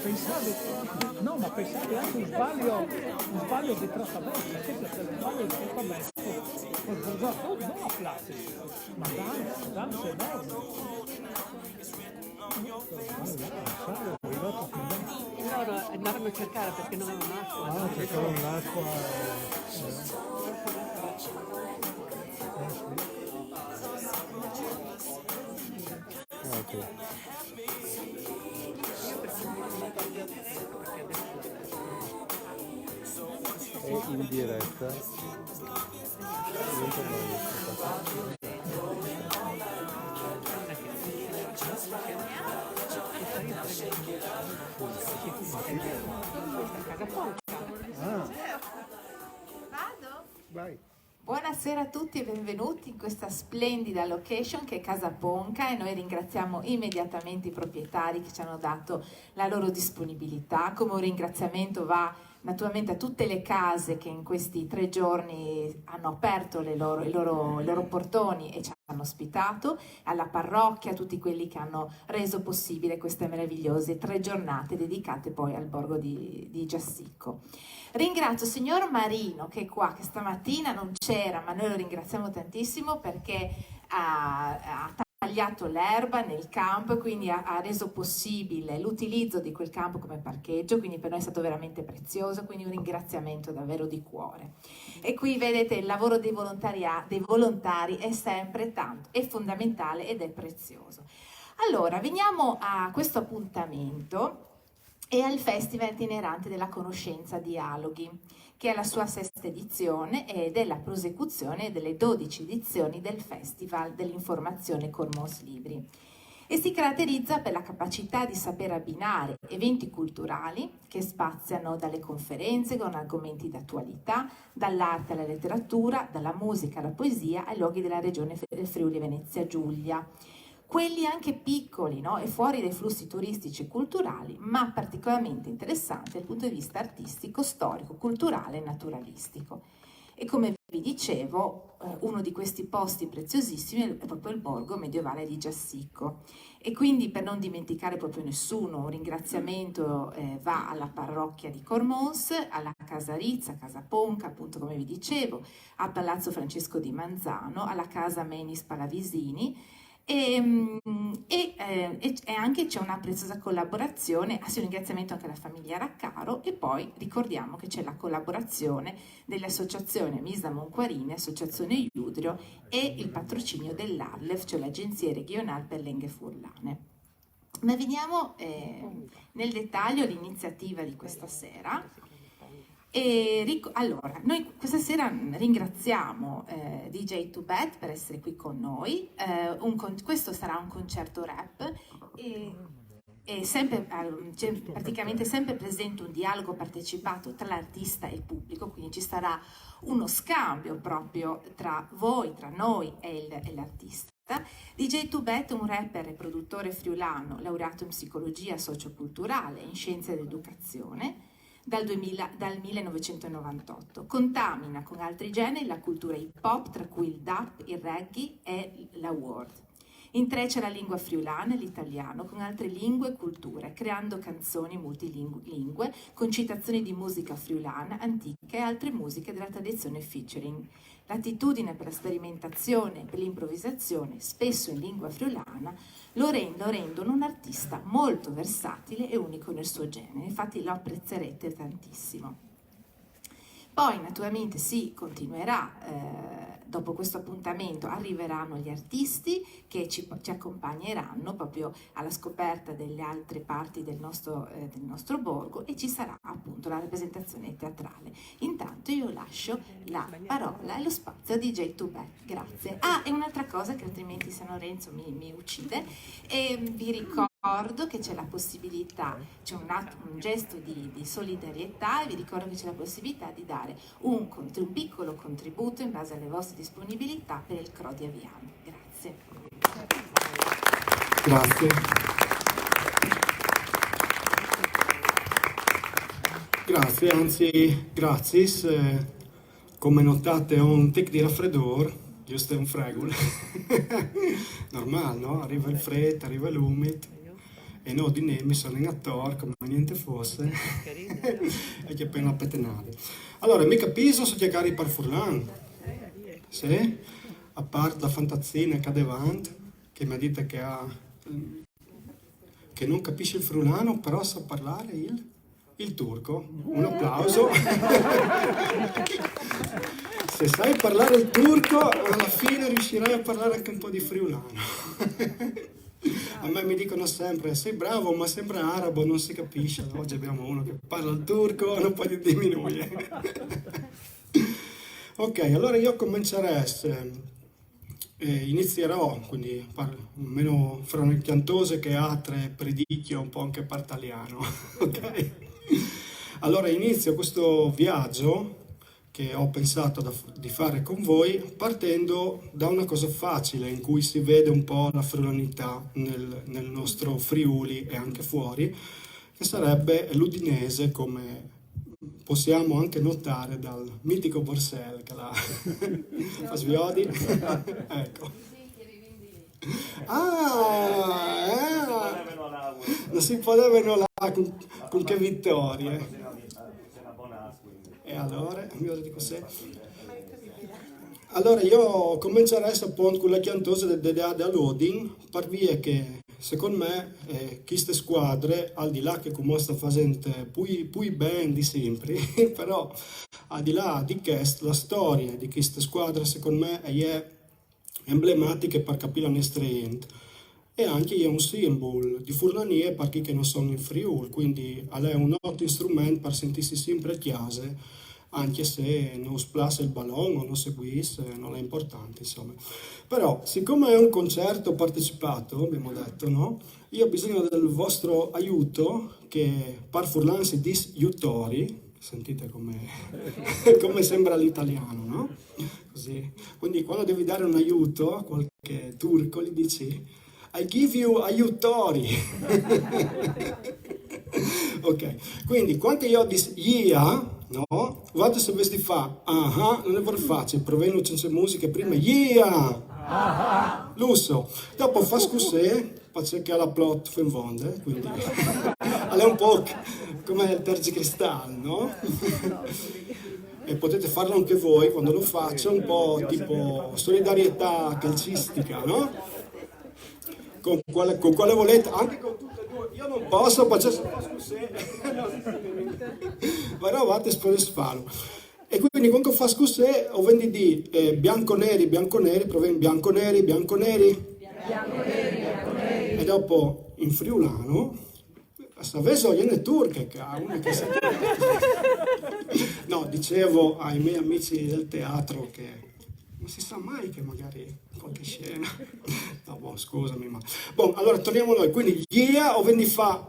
Pensavi, no, ma pensavi anche un sbaglio di trattamentto, sempre per un sbaglio di trattamentto, ho portato non a plastico, ma danze enormi. Loro andarono a cercare perché non avevano acqua. Ah, cercavano l'acqua. Ok. È in diretta. Vai. Buonasera a tutti e benvenuti in questa splendida location che è Casa Ponca, e noi ringraziamo immediatamente i proprietari che ci hanno dato la loro disponibilità. Come un ringraziamento va naturalmente a tutte le case che in questi 3 giorni hanno aperto i loro portoni e ci hanno ospitato, alla parrocchia, a tutti quelli che hanno reso possibile queste meravigliose 3 giornate dedicate poi al borgo di Giassicco. Ringrazio il signor Marino che è qua, che stamattina non c'era, ma noi lo ringraziamo tantissimo perché ha tagliato l'erba nel campo e quindi ha reso possibile l'utilizzo di quel campo come parcheggio, quindi per noi è stato veramente prezioso, quindi un ringraziamento davvero di cuore. E qui vedete il lavoro dei volontari è sempre tanto, è fondamentale ed è prezioso. Allora, veniamo a questo appuntamento e al Festival Itinerante della Conoscenza Dialoghi, che è la sua 6ª edizione ed è la prosecuzione delle 12 edizioni del Festival dell'Informazione Cormons Libri, e si caratterizza per la capacità di saper abbinare eventi culturali che spaziano dalle conferenze con argomenti d'attualità, dall'arte alla letteratura, dalla musica alla poesia, ai luoghi della regione del Friuli Venezia Giulia. Quelli anche piccoli, no? E fuori dai flussi turistici e culturali, ma particolarmente interessanti dal punto di vista artistico, storico, culturale e naturalistico. E come vi dicevo, uno di questi posti preziosissimi è proprio il borgo medievale di Giassicco. E quindi, per non dimenticare proprio nessuno, un ringraziamento va alla parrocchia di Cormons, alla Casa Rizza, Casa Ponca, appunto come vi dicevo, a Palazzo Francesco di Manzano, alla Casa Menis Palavisini, e anche c'è una preziosa collaborazione, un ringraziamento anche alla famiglia Raccaro, e poi ricordiamo che c'è la collaborazione delle associazioni Misa Monquarini, Associazione Iudrio e il patrocinio dell'ARLEF, cioè l'Agenzia Regionale per le Lingue Furlane. Ma veniamo nel dettaglio all'iniziativa di questa sera. Allora, noi questa sera ringraziamo DJ Tubet per essere qui con noi. Questo sarà un concerto rap e sempre, praticamente sempre presente un dialogo partecipato tra l'artista e il pubblico, quindi ci sarà uno scambio proprio tra voi, tra noi e l'artista. DJ Tubet è un rapper e produttore friulano, laureato in psicologia socioculturale e in scienze dell'educazione dal 1998. Contamina con altri generi la cultura hip hop, tra cui il dub, il reggae e la world. Intreccia la lingua friulana e l'italiano con altre lingue e culture, creando canzoni multilingue con citazioni di musica friulana, antica e altre musiche della tradizione featuring. L'attitudine per la sperimentazione e per l'improvvisazione, spesso in lingua friulana, lo rendono un artista molto versatile e unico nel suo genere, infatti lo apprezzerete tantissimo. Poi naturalmente si continuerà, dopo questo appuntamento arriveranno gli artisti che ci accompagneranno proprio alla scoperta delle altre parti del nostro borgo, e ci sarà appunto la rappresentazione teatrale. Intanto io lascio la parola e lo spazio a DJ Tubet. Grazie. E un'altra cosa, che altrimenti San Lorenzo mi uccide, e vi ricordo che c'è la possibilità, c'è un gesto di solidarietà, e vi ricordo che c'è la possibilità di dare un piccolo contributo in base alle vostre disponibilità per il CRO di Aviano. Grazie. Grazie. Grazie, anzi, grazie. Come notate ho un tic di raffreddore, giusto è un fregul. Normal, no? Arriva il freddo, arriva l'umid. E no, di me mi sono in attore come niente fosse. E che appena pettenare. Allora, mi capisco se cercare per Furlan. Sì? A parte la fantazzina che ha davanti, che mi dite che ha... che non capisce il friulano, però sa parlare il turco. Un applauso. Se sai parlare il turco, alla fine riuscirai a parlare anche un po' di friulano. A me mi dicono sempre, sei bravo ma sembra arabo, non si capisce. Oggi abbiamo uno che parla il turco, non puoi diminuire. Ok, allora io comincerò, inizierò, quindi meno fra un chiantose che altre predicchio, un po' anche per italiano. Ok? Allora inizio questo viaggio che ho pensato di fare con voi partendo da una cosa facile in cui si vede un po' la friulanità nel nostro Friuli e anche fuori, che sarebbe l'udinese, come possiamo anche notare dal mitico Borsell che la fa sviodi. Ecco. Non si può nemmeno là con che vittorie. E allora, allora io comincerei appunto con la chiantosa del DDA da loading, per via che secondo me queste squadre, al di là che come sta facendo poi ben di sempre, però al di là di questo, la storia di queste squadre secondo me è emblematica per capire la nostra gente. E anche è un simbolo di furlanie per chi che non sono in Friuli, quindi è un ottimo strumento per sentirsi sempre a casa, anche se non splasse il ballone o non seguisse, non è importante, insomma. Però, siccome è un concerto partecipato, abbiamo detto, no? Io ho bisogno del vostro aiuto, che per furlan si dice iutori, sentite come sembra l'italiano, no? Così. Quindi quando devi dare un aiuto a qualche turco, gli dici I give you aiutori. Ok, quindi quando io dico yeah, no? Guardate se vesti fa non è per facile, provengo senza musica prima yeah, lusso, dopo fa scusè, faccio che la plot fin vonde, quindi è un po' come il tergicristallo, no? E potete farlo anche voi quando lo faccio, un po' tipo solidarietà calcistica, no? Con quale volete, anche con tutte e due. Io non posso, faccio scusè. Però vate sparo. E quindi quando fa scusè, ho vendi di bianco-neri, proviene bianco-neri. E dopo in friulano, Saveso viene turche, che ha una che si... No, dicevo ai miei amici del teatro che non si sa mai che magari qualche scena. No, boh, scusami, ma... Bon, allora torniamo noi. Quindi yeah o vendi fa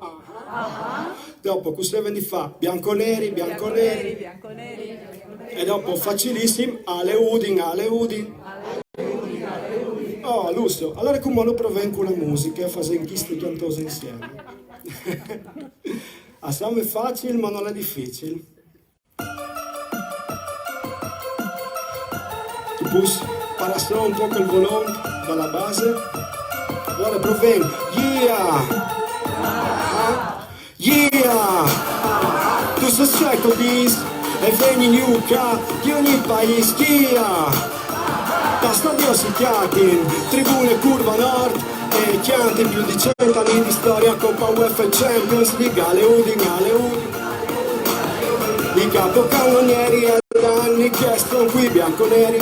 dopo cos'è vendi fa bianco-neri. E dopo facilissimo ale udin. Oh, lusso. Allora come lo proven con la musica, facendo queste cantose insieme. Assai facile, ma non è difficile. Tu puoi parare un po' il volume dalla base. Allora proviamo. Yeah! Tu sei secco bis e veni nuca di ogni paese. Yeah! Da stadio si chiacchiano, tribune curva nord e chianti più di 100 anni di storia, Coppa UEFA e Champions League, ale udin. I capocannonieri e anni che sono qui, bianco-neri.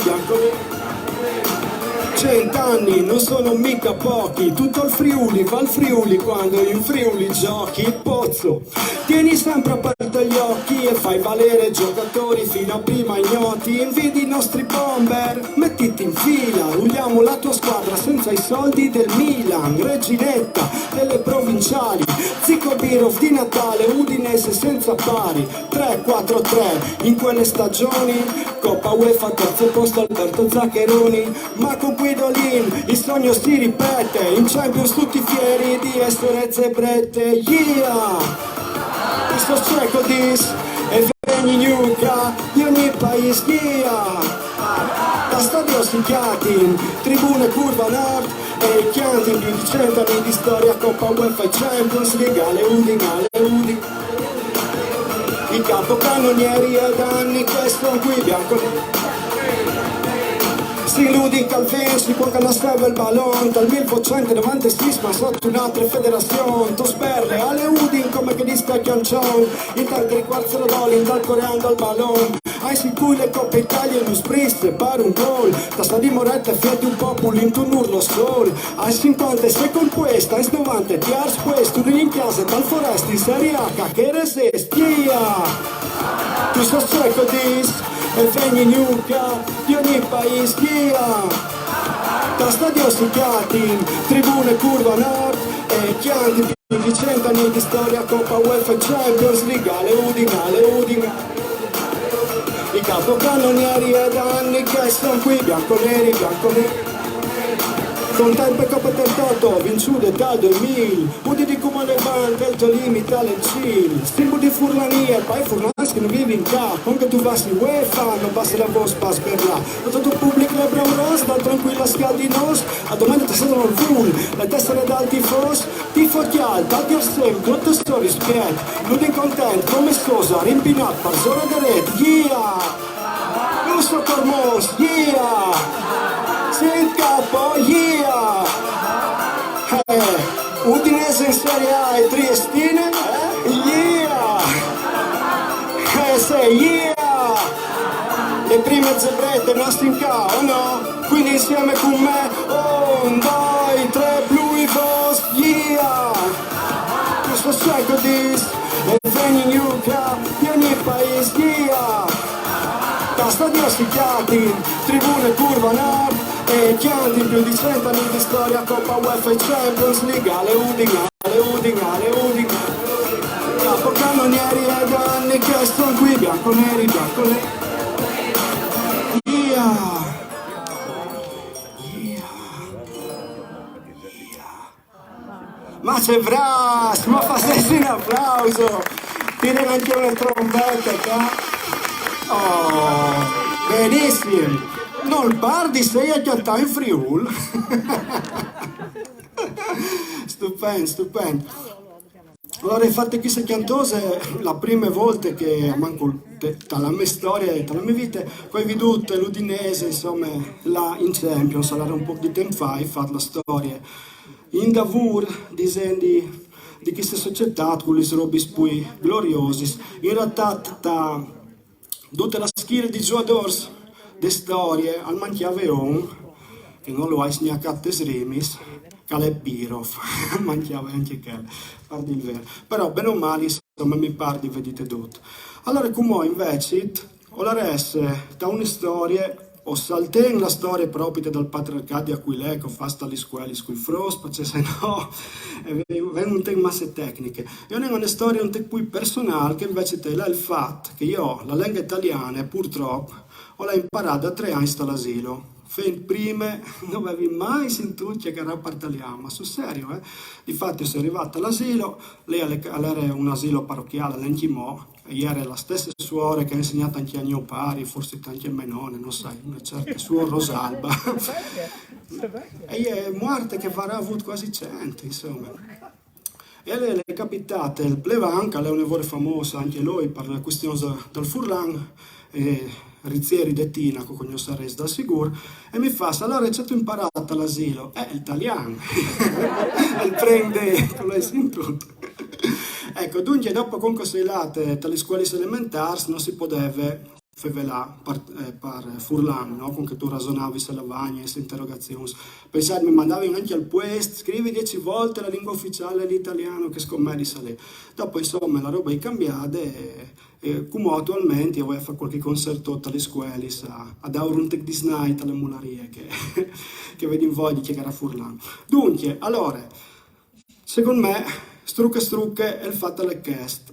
100 anni non sono mica pochi, tutto il Friuli va al Friuli quando in Friuli giochi. Pozzo, tieni sempre aperto gli occhi e fai valere giocatori fino a prima ignoti. Invidi i nostri bomber, mettiti in fila, rulliamo la tua squadra senza i soldi del Milan. Reginetta delle provinciali, Zico Birov di Natale, Udinese senza pari. 3-4-3 in quelle stagioni, Coppa UEFA terzo posto Alberto Zaccheroni. Ma con Guidolin il sogno si ripete, in Champions tutti fieri di essere zebrette. Yeah! Questo cieco dis veni Nuca di ogni paese via. Da stadio Sinchiati, tribune curva nord e i chianti più di 100 anni di storia, Coppa UEFA e Champions League, alle Udin. I capocannonieri ed anni che sono qui bianco. Si Ludin Calvin, si può canastare il ballon dal 1896 ma sotto un'altra federazione. Tu sperre alle Udin come che disca Chiancion, in tanti quarzo d'olio, dal coreano al ballon. Hai sicuro le coppe Italia e lo spritz, pare un gol. Da sta di Moretta e fiati un po' pulito un urlo sol. Hai 56 con questa, hai 90 ti ars questo. Un in chiesa dal forest in Serie H che resistia. Tu so secco dis, e veni Nuca di ogni paese via. Da stadio Sinchiati, tribune curva nord e chianti più di 100 anni di storia, Coppa UEFA e Champions League, alle Udin. I capocannonieri ed anni che sono qui, bianconeri. Con tempo e Coppa 38, vinciute dal 2000, Udi di Comune Van, del limita le Cil, Stimbo di Furlania, poi Furlans che non vivi in ca, anche tu vas in UEFA, non passi la voce, pas per là, tutto pubblico le brown rose, dal tranquilla scaldi nos, a domani ti sono il full, le tessere dal tifos, tifo chial, dal tir sem, tutto story spiet, Udi content, come scosa, rimpinat, parzora de red, yeah! Giusto Cormos, yeah! Sent capo, yeah! Udinese in Serie A e Triestine, yeah! Sei, yeah! Le prime zebrette nostre in ca, o no? Quindi insieme con me, 1, 2, 3, blu i vos, yeah! Questo secco dis, e veni Nuca di ogni paese, yeah! Da stadio Sinchiati, tribune curva nord e chianti più di 100 anni di storia, Coppa UEFA e Champions League, alle Udin. Capocannonieri ed anni che sono qui, bianconeri. Yeah. Ma c'è Vras, ma facessi un applauso, tirano anche una trombetta qua. Oh, benissimo. Non parli, sei a Chiattà in Friul. Stupendo. Allora, infatti, questa chiantose la prima volta che manco dalla mia storia, dalla mia vita, poi ho veduto l'Udinese, insomma, là in Champions, allora un po' di tempo fa, ho fatto la storia. In Davur, dicendo di questa società, con le robe poi gloriose, in realtà tutte le skill di giocatori, le storie, al manchiaveon, che non lo hai snaccato srimis, che è Pirov, manchiava anche quello, parli il vero. Però, bene o male, insomma, mi pare di vedete tutto. Allora, come invece, ho la resta da una storia, o saltare la storia propria dal patriarcato a cui lei, che fa le scuole, con i frost, perché se no, vengono un masse tecniche. Io ne ho una storia un po' più personale, che invece è il fatto che io, la lingua italiana, purtroppo, ho imparata a 3 anni all'asilo. Prima non avevi mai sentito che parliamo, ma sul serio, Difatti sono arrivata all'asilo, lei era un asilo parrocchiale, l'Enchimò, e era la stessa suora che ha insegnato anche a mio pari, forse anche a Menone, non sai, una certa suora Rosalba. E è morta che avrà avuto quasi 100, insomma. E le è capitata il Plevanca, lei è una voce famosa anche lui per la questione del Furlan, Rizzieri de Tinaco, con saresti da sicuro, e mi fa, allora c'è tu imparato all'asilo? L'italiano, e prende, tu l'hai sentito. Ecco, dunque dopo comunque sei là, dalle scuole elementari non si poteva fare per Furlan, no? Con che tu ragionavi se lavagne, se interrogazioni. Pensate, mi mandavi anche al puesto, scrivi 10 volte la lingua ufficiale l'italiano, che scommedi sale. Dopo insomma la roba è cambiata e come attualmente io voglio fare qualche concerto alle scuole ad Auruntek di Snai, alle mularie che vedi in voglia che era Furlan. Dunque, allora, secondo me, strucche è il fatto alle chest.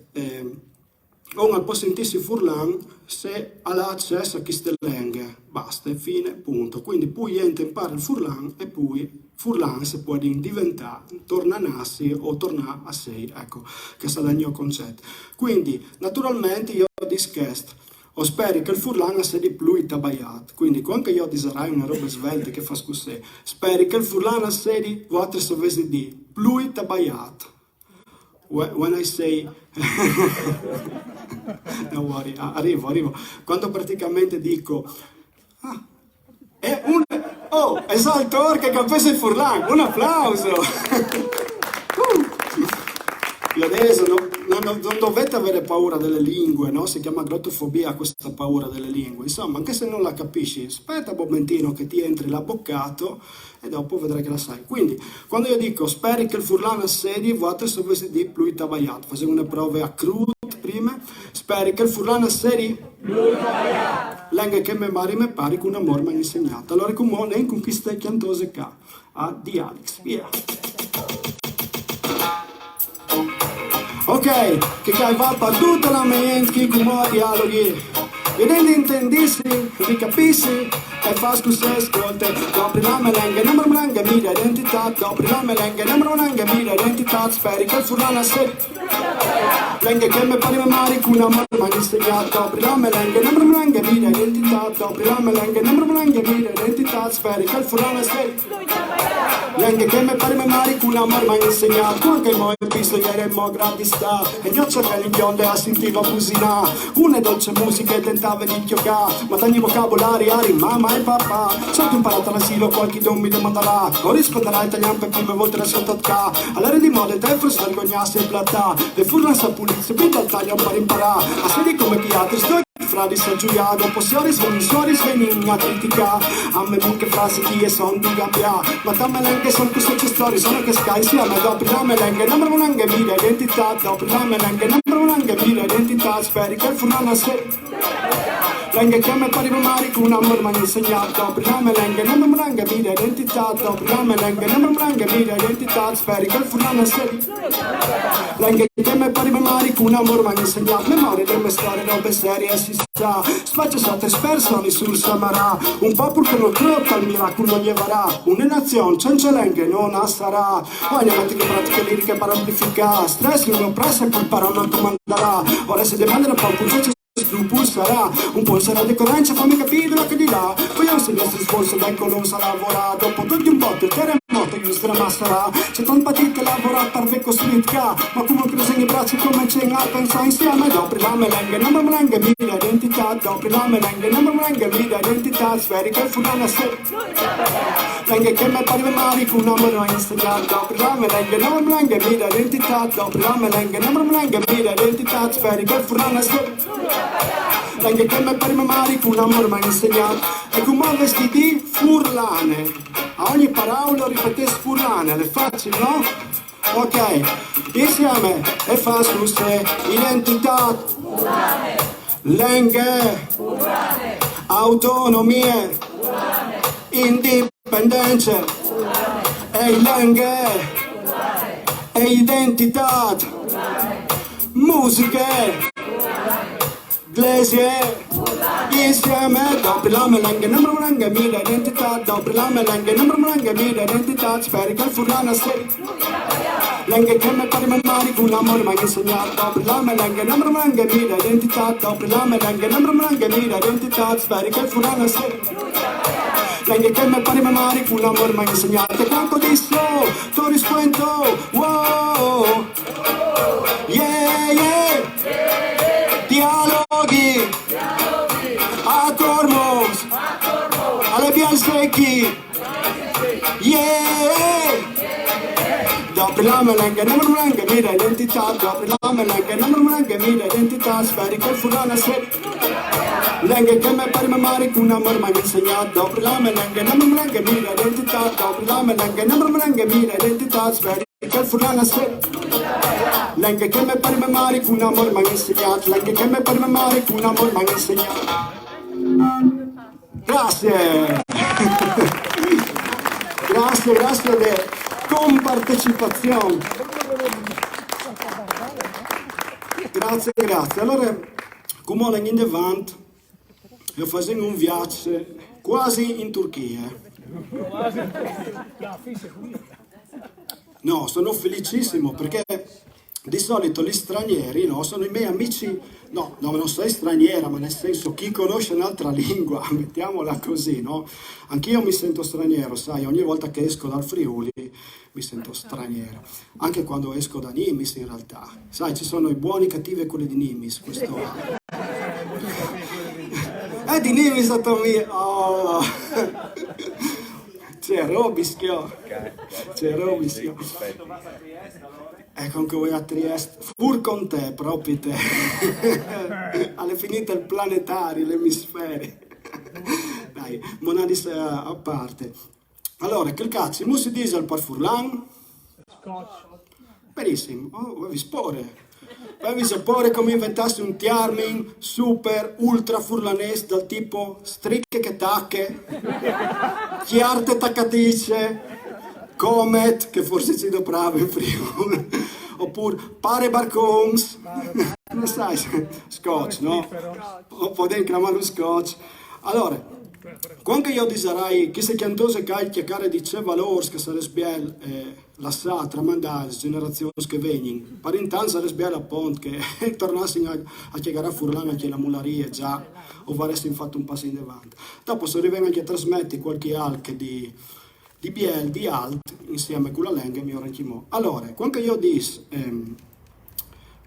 Non può sentirsi Furlan se ha l'accesso a queste lingue, basta, fine, punto. Quindi poi impara il Furlan e poi Furlan si può diventare, tornare nassi o tornare a sei, ecco, che sarà il mio concetto. Quindi, naturalmente, io dischesto, o spero che il Furlan sia di più itabaiato, quindi quando io disarai una roba svelta che fa scussè, spero che il Furlan sia di vostre sovesi di più itabaiato. When I say no worry, arrivo. Quando praticamente dico è un esaltore che capisce il Furlan, un applauso. Adesso non dovete avere paura delle lingue, no? Si chiama glottofobia questa paura delle lingue. Insomma, anche se non la capisci, aspetta un momentino che ti entri l'abboccato e dopo vedrai che la sai. Quindi, quando io dico speri che il Furlan assedi, vostre sovesi di più itabaiato. Facevo una prova a crudo prima. Speri che il Furlan assedi? Più itabaiato. Lenga che me mari me pari con un amor mi ha insegnato. Allora, come ne conquista chiantose ca a di Alex. Via. Ok, che va per tutta la mente come dialoghi. E non intendissi, ricapissi, e fa scusa ascolta. Dopri la melenga, non me mia identità. Dopri la melenga, non me mia identità. Speri che il Furlan sia lenga che me pari mari con una mano mi ha insegnato. Dopri la melenga, non me mia identità. Dopri la melenga, non me mia identità. Speri che il Furlan sia lenga che me pari mari con una mano mi ha insegnato. Anche mo il visto ieri mo grandi sta. E io cercavo in bionde a sentiva busina. Una dolce musica e tentava di chiocare. Ma tagli vocabolari a mamma e papà. Sotto imparato all'asilo qualche don mi domanderà. Non risponderai italiano per prime volte la sua tocca. All'era di moda il tempo si vergognassi e platà. Le Furlan sa pulizia, quindi al taglio per imparare. A sedi come chi altri sto fradi sa giuia. Dopo suori sveni a critica. A me minche frasi chi e son di gabbia. Ma ta melenga son queste storie sono che sky sia. Ma dopo la melenga non me mia identità. Dopo la melenga non me mia identità. Speri che il Furlan sia lenga che me pari mari con un amor mi ha insegnato. Dopo la melenga non me mia identità. Dopo la melenga non me mia identità. Speri che il Furlan sia lenga che me pari mari con un amor mi ha insegnato. Memoria delle mie storie, robe serie si sa. Spaccia state spersoni sul Samarà. Un popolo che non crota al miracolo non gli varrà. Una nazione senza lenga non sarà. Ogni metti che pratiche liriche per amplificare. Stress non oppressa e col parole non comanderà. Ora se demanda un po' un sarà, un po' sarà decorrenza, fammi capire la che di là. Poi io se il nostro sforzo ecco non sarà lavorato. Dopo tutti un botto il terremoto io stramasserà. C'è tanto patito lavora per ve costruita. Ma come preso i bracci cominciamo a pensare insieme. Dopo la melenga non me mia identità. Dopo la melenga non me mia identità. Speri che il Furlan sia lenga che me pari mari con un amore mi ha insegnato. Dopo la melenga non me mia identità. Dopo la melenga non me mia identità. Speri che il Furlan sia lenga che me pari mari con un amore mi ha insegnato. E come ho vestiti Furlane. A ogni parola ripetessi Furlane. È facile, no? Ok, insieme e fa scusse. Identità Furlane. Lenghe Furlane. Autonomie Furlane. Indipendenza Furlane. E lenghe Furlane. E identità Furlane. Musiche Iglesie insieme. Dopo la melenga non me mia identità. Dopo la melenga non me mia identità. Speri che il Furlan sia lenga che me pari mari con un amore mi ha insegnato. Dopo la melenga non me mia identità. Dopo la melenga non me mia identità. Speri che il Furlan sia lenga che me pari mari con un amore mi ha insegnato. E quanto disso tu riscuento. Wow. Yeah. Dialoghi a Cormos, alle Bialsecchi, yeah! Dopo la melenga non me mia identità. Dopo la melenga non me mia identità. Speri che il Furlan sia lenga che me pari mari con un amor mi ha insegnato. Dopo la melenga non me mia identità. Dopo la melenga non me mia identità. Speri che il Furlan sia lenga che me pari mari con un amor mi ha insegnato. Lenga che me pari mari con un amor mi ha insegnato. Grazie. Grazie della compartecipazione. Grazie. Allora, come ho in avanti, io facevo un viaggio quasi in Turchia. La fish è qui. No, sono felicissimo perché di solito gli stranieri, no, sono i miei amici, no, non sei straniera, ma nel senso chi conosce un'altra lingua, mettiamola così, no? Anch'io mi sento straniero, sai, ogni volta che esco dal Friuli mi sento straniero, anche quando esco da Nimis in realtà, sai, ci sono i buoni, i cattivi e quelli di Nimis, questo di Nimis a Tomì, oh! C'è Robischio. Ecco anche voi a Trieste, pur con te, proprio te. Alle finite il planetario, l'emisferi. Dai, monadis a parte. Allora, che cazzo, mu si dice al parfurlan? Scotch. Benissimo, vi spore. Avevi sapore come inventassi un termine super ultra furlanese dal tipo stricche che tacche, chiarte taccatice, comet, che forse ci doprava in Friuli, oppure pare barcons, non sai, scotch, no? O puoi chiamare lo scotch. Allora, quando io disarai che se chiantose chiacchiere dice valors che sarebbe biel la sa tramandare generazioni che vengono per intanto sarebbe biel appunto che tornassero a chiacchierare a Furlan anche la mularia già o avessero fatto un passo in avanti. Dopo se arrivano anche a trasmettere qualche alche di biel, di alt insieme con la lingua mi orecchimo. Allora, quando io dico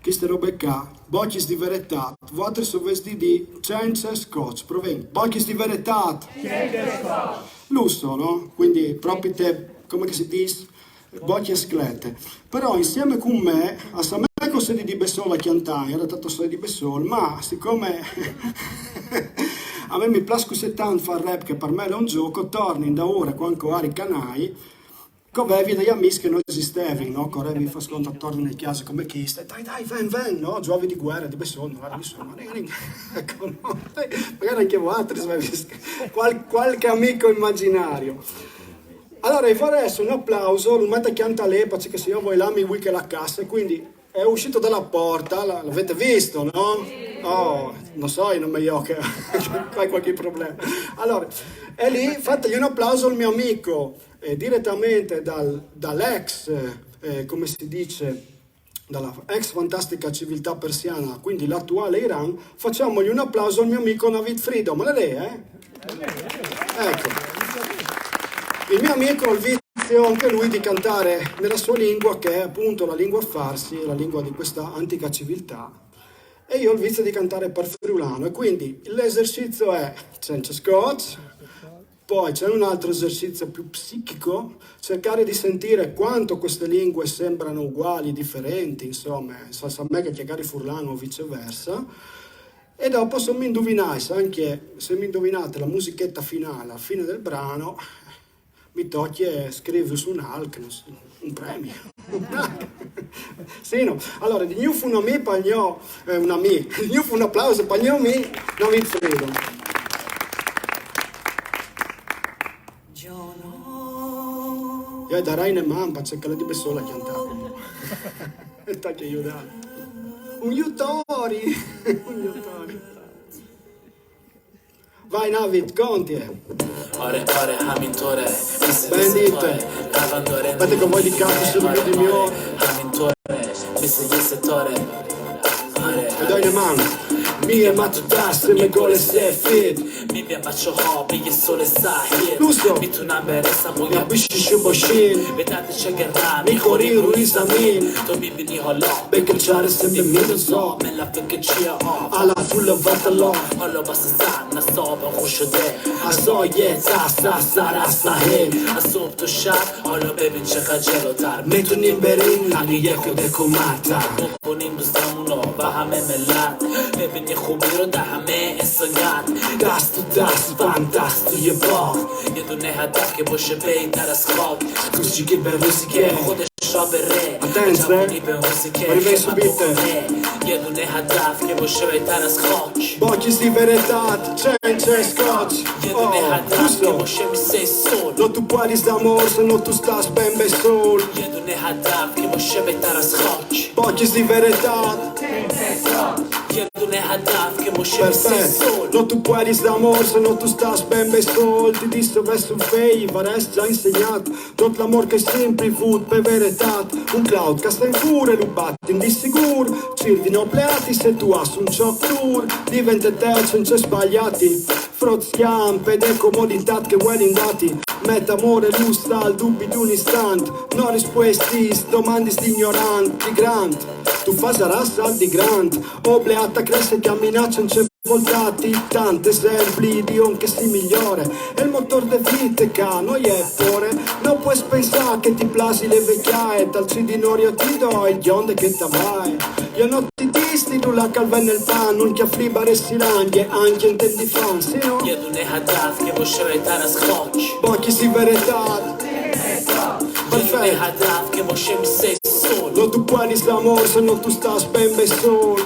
queste robe qua, bocchis di verità, vostri sovvesti di senza scotch, provengono, bocchis di verità, lusso, no? Quindi proprio te, come si dice, bocchi sclette. Però insieme con me, a Samè cosa di Bessola chiantare, era stato sei di Bessola, ma siccome a me mi piace tanto fare rap, che per me è un gioco, torni da ora quando hai canai, avevi degli amici che non esistevano, no? Correvi fa sconto attorno nelle chiese come chi stai, dai, ven, no? Giovi di guerra, di Bessono, magari anche voi, qualche amico immaginario. Allora, vi farei adesso un applauso, lo metto chianta all'epoca, che se io vuoi là mi vuoi che la cassa, quindi è uscito dalla porta, l'avete visto, no? Oh, non so, non mi io che hai qualche problema. Allora, è lì, fategli un applauso al mio amico, direttamente dall'ex, come si dice, dalla ex fantastica civiltà persiana, quindi l'attuale Iran, facciamogli un applauso al mio amico Navid Freedom, è lei, Ecco, il mio amico ha il vizio anche lui di cantare nella sua lingua, che è appunto la lingua farsi, la lingua di questa antica civiltà, e io ho il vizio di cantare per friulano, e quindi l'esercizio è senza scotch. Poi c'è un altro esercizio più psichico, cercare di sentire quanto queste lingue sembrano uguali, differenti, insomma, a me che chiacchiere furlano o viceversa. E dopo se mi indovinate, anche se mi indovinate la musichetta finale, alla fine del brano, mi tocchi scrivere su un alc, un premio. Sì, no. Allora, di new fu un applauso per gli mi, non vi fredo. Io darai ne mamma, c'è che la di Bessola cantare. E sta che aiutare. Un aiutori. Vai Navid, conti. Bendite. Aspetta che voi di capo sono di mio. E dai ne mamma. Mie matutas me gole se fit. Mi bacio hobby je sole sahir. Lusso. Mi tu number sa moja. Ja bishi shuboshin. Vedate c'è guerra. Mi cori ruizamin. To mi bini holla. Becche ciare sempre mi so. Me la fike chia off. Alla fulla vatalo. Holla basta stanna soba khushde. Aso ye sa he. Asob to shab. Holla baby cheka jelotar. Metu nimberin nani yeko de komata. Bonim buzdamuno va hame melat. ببینی خوبی رو در همه انسانیت دست تو دست فانتاستو یه باغ یه دونه هدف که باشه بهتر از خاک روزی که به روزی که خودش را بره Attenze, جوانی به روزی که arrivai subite. یه دونه هدف که باشه بهتر از خاک Bocchi di verità, c'è scotch. یه دونه هدف که Giusto. باشه میسه سول No tu puoi d'amor se no tu stas ben besol. یه دونه هدف که باشه بهتر از خاک Bocchi di verità, Perfetto, no tu puedes d'amor se no tu estás ben sol. Ti disse verso un fei, varest già insegnato. Tot l'amor che sempre vut per verità. Un cloud che sta in fure, lubati in dissicur. Cirdi no pleati se tu has un shock tour. Diventa te senza sbagliati. Frot schiampe de comodità che vuoi indati. Met amore lusta al dubbi di un istante. No risposti, domandi sti ignoranti. Grant, tu fai rassa di grant. Obleata cresce che minacciano c'è voltati. Tanti esempi di un che si migliore. E il motore de vite che noi è pure. Non puoi pensare che ti plasi le vecchiaie. Tal cidinorio ti do e gli onde che t'avai. Io non ti disti tu la calva nel pan. Non che flibare si rangie anche intendi fan. Sì no? Pochi si verità. Perfetto. No tu puedes d'amor se no tu estás ben sol.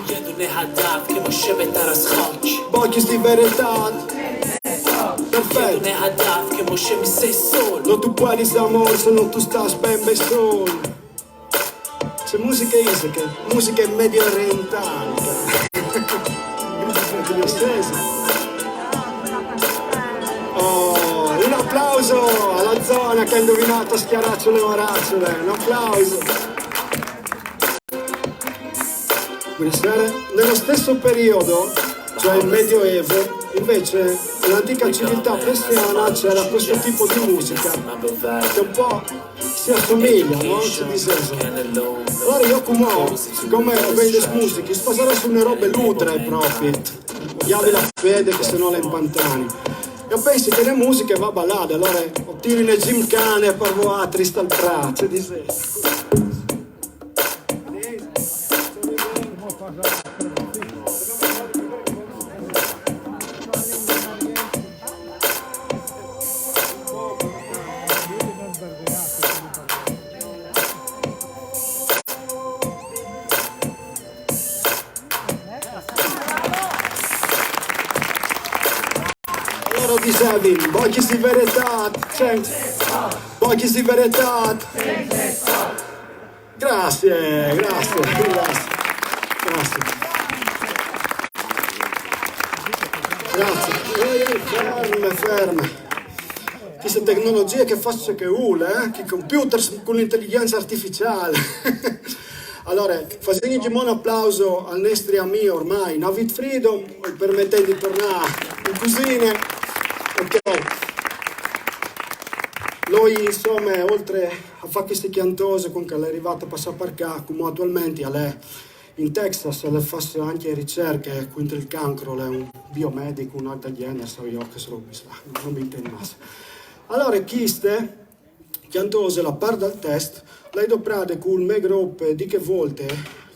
Pochi di verità. Perfetto. No tu puedes d'amor se no tu estás ben sol. C'è musica isica, musica medio orientale. Oh, un applauso alla zona che ha indovinato schiaracciole e maracciole. Un applauso. Buonasera. Nello stesso periodo, cioè il Medioevo, invece nell'antica civiltà cristiana c'era questo tipo di musica che un po' si assomiglia, no? Si disegna. Allora io come vende musica, sposerò su una robe lutre proprio. Iavi la fede che se no le impantani. Io penso che le musiche va a ballare, allora tiri le gymkhane per voi triste al prato, si disegna. Dicevi, pochi si verità, pochi si verità. Grazie, grazie, grazie, grazie. Grazie. Ferme, ferme. Queste tecnologie che faccio che ule, che computer con l'intelligenza artificiale. Allora, facciamo un applauso ai nostri amici ormai, Navid Freedom, permettete di tornare in cucina. Ok, noi insomma oltre a fare queste chiantose con che è arrivato a passare per qua, come attualmente è in Texas, le fa anche ricerche contro il cancro, è un biomedico, un'altra genere, so io che sono non mi intendo massa. Allora queste chiantose, la parte del test, lei doprade con me gruppo di che volte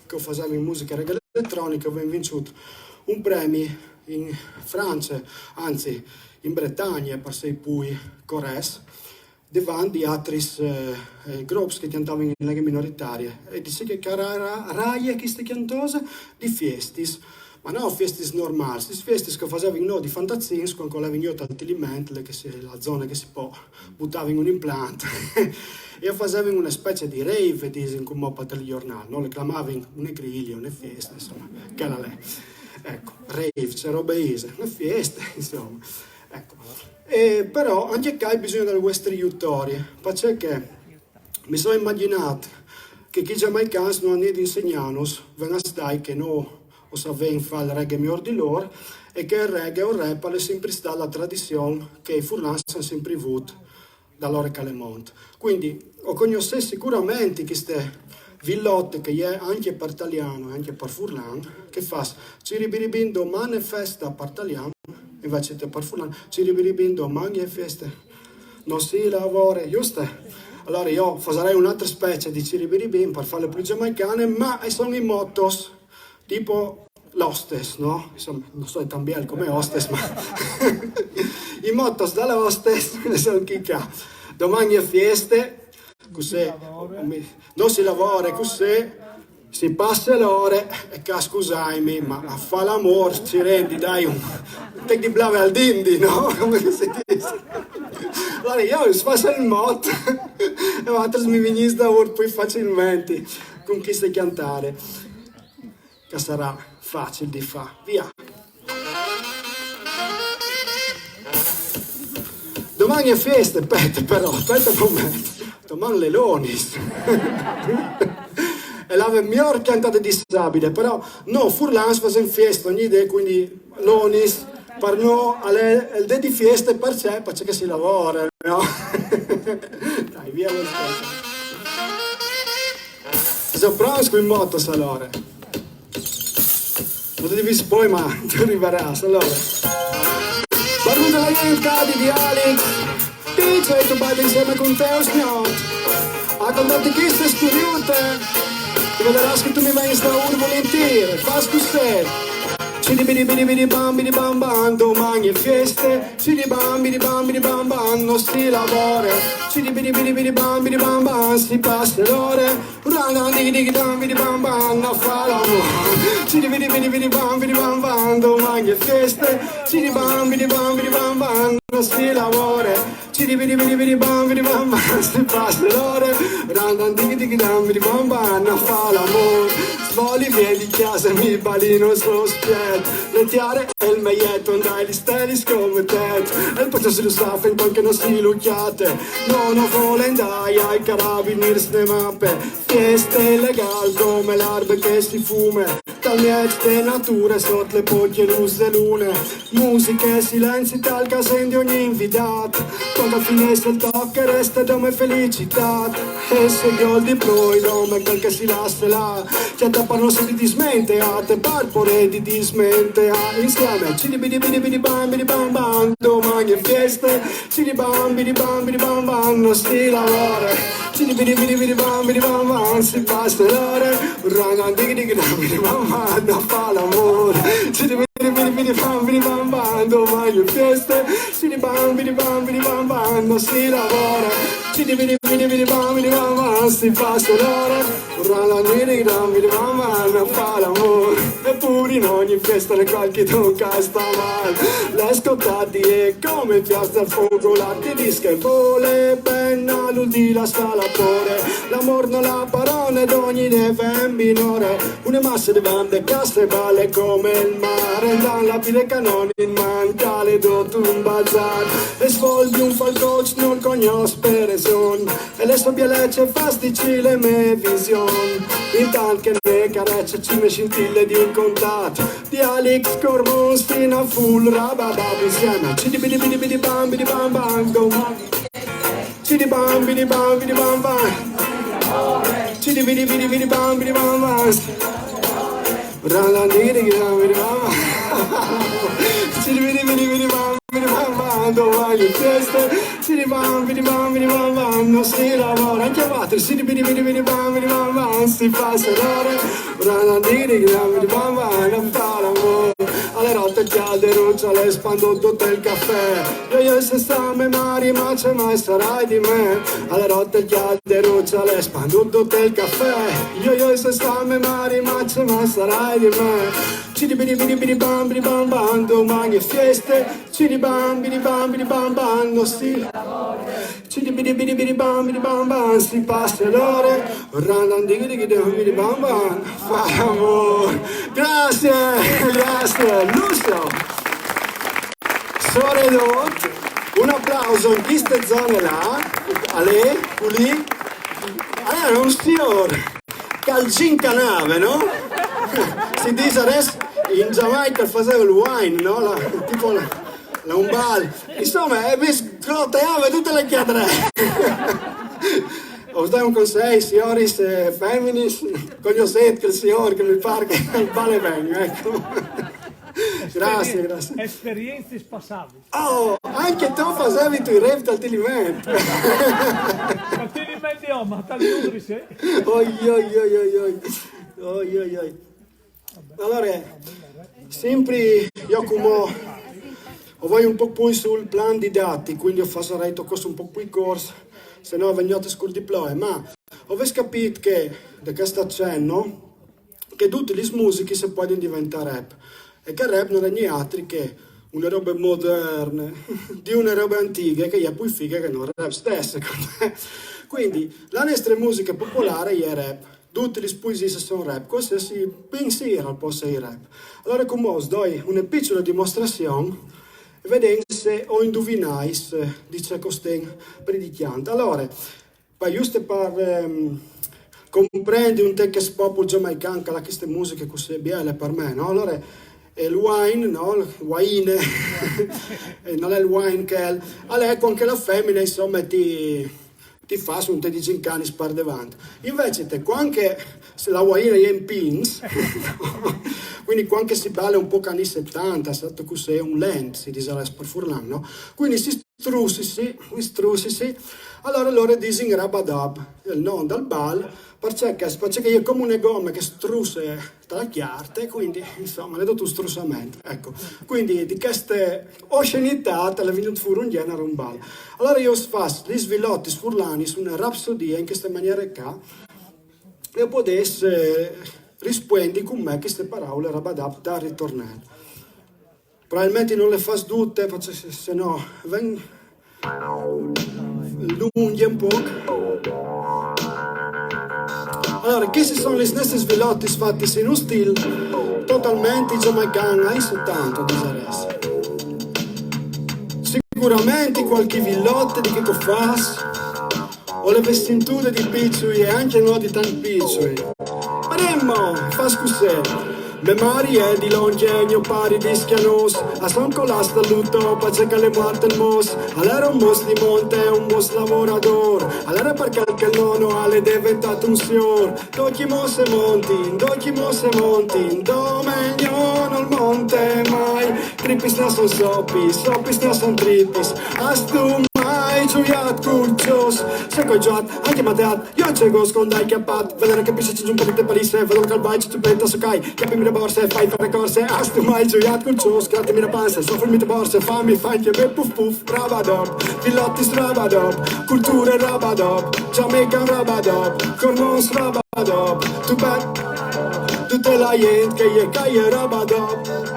che facevo in musica elettronica, ho vinto un premio in Francia, anzi in Bretagna per sei poi Corres, davanti di altri gruppi che cantavano in lingue minoritarie. E dice che era raia queste cantose di festis, ma non festis normali, queste festis che facevano di fantazzins, con le vignotte all'alimento, la zona che si può buttare in un impianto. E facevano una specie di rave, dicono come per il giornale, no? Le chiamavano una griglia, una festa, insomma, che era lei. Ecco, rave, c'è roba easy, una festa, insomma. Ecco. Però anche qua bisogna delle vostre aiutorie, perché mi sono immaginato che chi giamaicano non hanno insegnato, vengono a stare che non sapevano fare il reggae miglior di loro e che il reggae o il rap è sempre stata la tradizione che i furlani hanno sempre avuto da loro Calemont. Quindi ho conosciuto sicuramente queste villotte che è anche per italiano e anche per furlan, che fa ciribiribin domani è festa per italiano, invece per furlan ciribiribin domani è festa, non si lavora, giusto? Allora io farei un'altra specie di ciribiribin per fare le più giamaicane, ma sono i mottos, tipo l'hostess, no? Insomma, non so tan bene come hostess, ma i mottos dalle hostess sono chicca. Domani è festa, così non si lavora, così si passa l'ora e che scusami, ma a fare l'amore ci rendi, dai, un te di blave al dindi, no? Come si dice? Allora io faccio il motto e altri mi venite da poi facilmente con chi stai cantare, che sarà facile di fa, via. Domani è festa, aspetta con me. Domani le lonis. E la miglior cantata disabile, però no, furlans facen festa ogni idea, quindi lonis, per no, il de di festa per c'è che si lavora, no? Dai, via lo stesso. Sono pronto in moto, allora. Non ti devi poi, ma tu arriverai, allora. Barbuto la gente di Alex, DJ tu balli insieme con te o sgnot. A contarti che stai studiante, ti vedrà che tu mi vai in sta volentieri, fa scusse. Cidi bidi bam bam, domani è feste. Cidi bam bam, non si lavora. Cidi bidi bam, si passa l'ore. Urana digi bam bam, non fa l'amore. Cidi bidi bam, domani è feste. Cidi bam bam, non si lavora. Cidi bidi bam, si passa l'ore. Urana digi bam bam, non fa l'amore. Svoli via di casa, mi balino sullo spiet. Le tiare e il maglietto, andai gli steli come te. E il pozzo si lo sa, finché anche non si lucchiate. Non vuole andare ai carabinieri ste mappe. Fieste illegali come l'erba che si fume. Dal miete natura sotto le poche luci lune. Musica e silenzi tal casa di ogni invitato. Quando finisce il tocco resta da me felicità. E se gol di proi, dome quel che si lascia là. C'è da parlare di dismenteate, parpore di dismentea. Insieme, cidi bidi bam, domani è feste. Cidi bam bam, non si lavora. Cidi bidi bam, si passa l'ore. Rana digi bam, non fa l'amore. Cidi bidi bam, domani è feste. Cidi bam bam, non si lavora. Cidi bidi bam, si passa l'ore. Rana digi bam, non fa l'amore. Eppure in ogni festa le qualche tocca sta male. Le scottati e come piazza al fuoco latte di schepole. Penna l'ulti la salapore. L'amor non la parola d'ogni deve minore. Una massa di bande casse balle come il mare. Dalla pile canoni in mancale dotto un bazar. E svolgi un falcoch non cognos pereson. E le sue bielece fastici le me vision. Intanto che ne carecce ci me scintille di un contatto. Di Alex Corbons fino a full rababab insieme. Cidi bidi bam, domani. Cidi bam bam. Cidi bidi bam. Rana digi bam. Cidi bidi bam, domani è festa. Cidi bam bam, non si lavora. Anche a battere. Cidi bidi bam, si passa l'ore. Rana digi bam, non fa l'amore. Alle rotte calde rucciole spando tutto il caffè. Io se sta me mari ma c'è mai sarai di me. Alle rotte calde rucciole spando tutto il caffè. Io se sta me mari ma c'è mai sarai di me. Cidi bidi bam, domani è feste. Cidi bam bam, non si lavora. Cidi bidi bam, si passa l'ore. Rana digi bam, fa l'amore. Grazie. Lucio, Soredo, un applauso in queste zone là, Ale, lì, allora un signore, calcin canave, no? Si dice adesso in Giamaica faceva il wine, no? Tipo la umbal, insomma, scroteava tutte le chiadre. Ho dato un consiglio, signori femminis, conoscete che il signore che mi pare che vale bene, ecco. Grazie. Esperienze spassabili. Oh, anche tu facevi i tuoi rap al Tilimento. Ma ti rimetti ma tal Udris, eh? Oi. Allora, sempre io come voglio un po' più sul plan di dati, quindi ho fatto questo un po' più corso, se no veniate sul diploma, ma ho capito che da questo accenno che tutte le musiche si possono diventare rap. E che il rap non è niente che una roba moderna, di una roba antica che è più figa che non rap stesso. Quindi la nostra musica popolare è rap. tutte le poesie sono rap, questo si pensiero al posto di rap. Allora come doi una piccola dimostrazione, vedendo se ho indovinai di ciò che sto predicando. Allora, giusto per comprendere un testo popolo giamaicano, che queste musiche così belle per me, no? Allora, il wine, no? Il wine, non è il wine che è... Allora, ecco, anche la femmina, insomma, ti fa su un te di gincani spar davanti. Invece, te, anche se la wine è in pins, quindi anche si balla un po' anni 70, è stato così un lent, si dice per furlan, no? Quindi si strussisi, allora loro dicono rabadab, il nome del bal, perché è come una gomma che strusse tra le chiarte, quindi insomma ne do tu strussamento, ecco. Quindi di queste oscenità è venuto fuori un genere, un bal. Allora io faccio gli svilotti sfurlani su una rapsodia in questa maniera qua, e potesse rispondere con me queste parole rabadab da ritornare. Probabilmente non le faccio tutte, perché se no lunghi un po'. Allora, questi sono gli stessi svilotti fatti in un stile totalmente giamaicano, anni 70 di Zares. Sicuramente qualche villotta di che fas, o le vestinture di piccioli e anche no di tanti piccioli. Faremmo, fa scusare. Memorie di longegno pari di schianos, a son colasta lutto, pace che le muarte il mos. Allora un mos di monte, un mos lavorador. Allora perché il nono alle è diventato un signor. Dochi mos e monti, do meglio non monte mai. Tripis ne son soppis ne son tripis. Astum mai gioiat curcios. Se coi giat, anche mateat, io c'è go scondai chiappat. Vedere che pisci un po' di parisse, vedo che al vai ci penta su kai. Chiapimi le borse, fai fare corse, astu mai gioiat curcios. Grattimi la panza, soffrimi le borse, fammi fai che be puff puff. Rabadop, villotti strabadop, culture rabadop, Jamaican rabadop, cormons rabadop. Tu bet, tutte la gente che gli caie rabadop.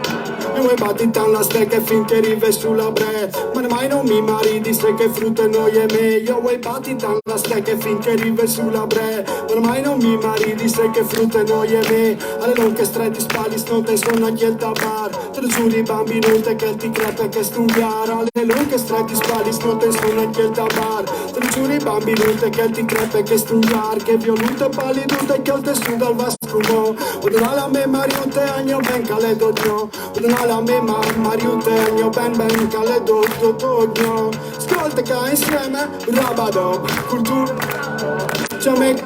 E vuoi battita la stecca finché arrivi sulla bre. Ma mai non mi maridi se che frutta e noi è meglio. Vuoi battita la stecca finché arrivi sulla bre. Ma mai non mi maridi se che frutta e noi è me. Alle lunghe stretti spalli non te sono anche il tabar. Te lo giuri bambino te che ti crepe che studiare. Alle lunghe stretti spalli non te sono anche il tabar. Te lo giuri bambino te che ti crepe che studiare. Che violute pallidute che il tessuto al vascumo. Udrà la me mariute agno ben caledo dio. La me mariutegno ben cale dogno. Ascolta che insieme rabadop, cultura Jamaica,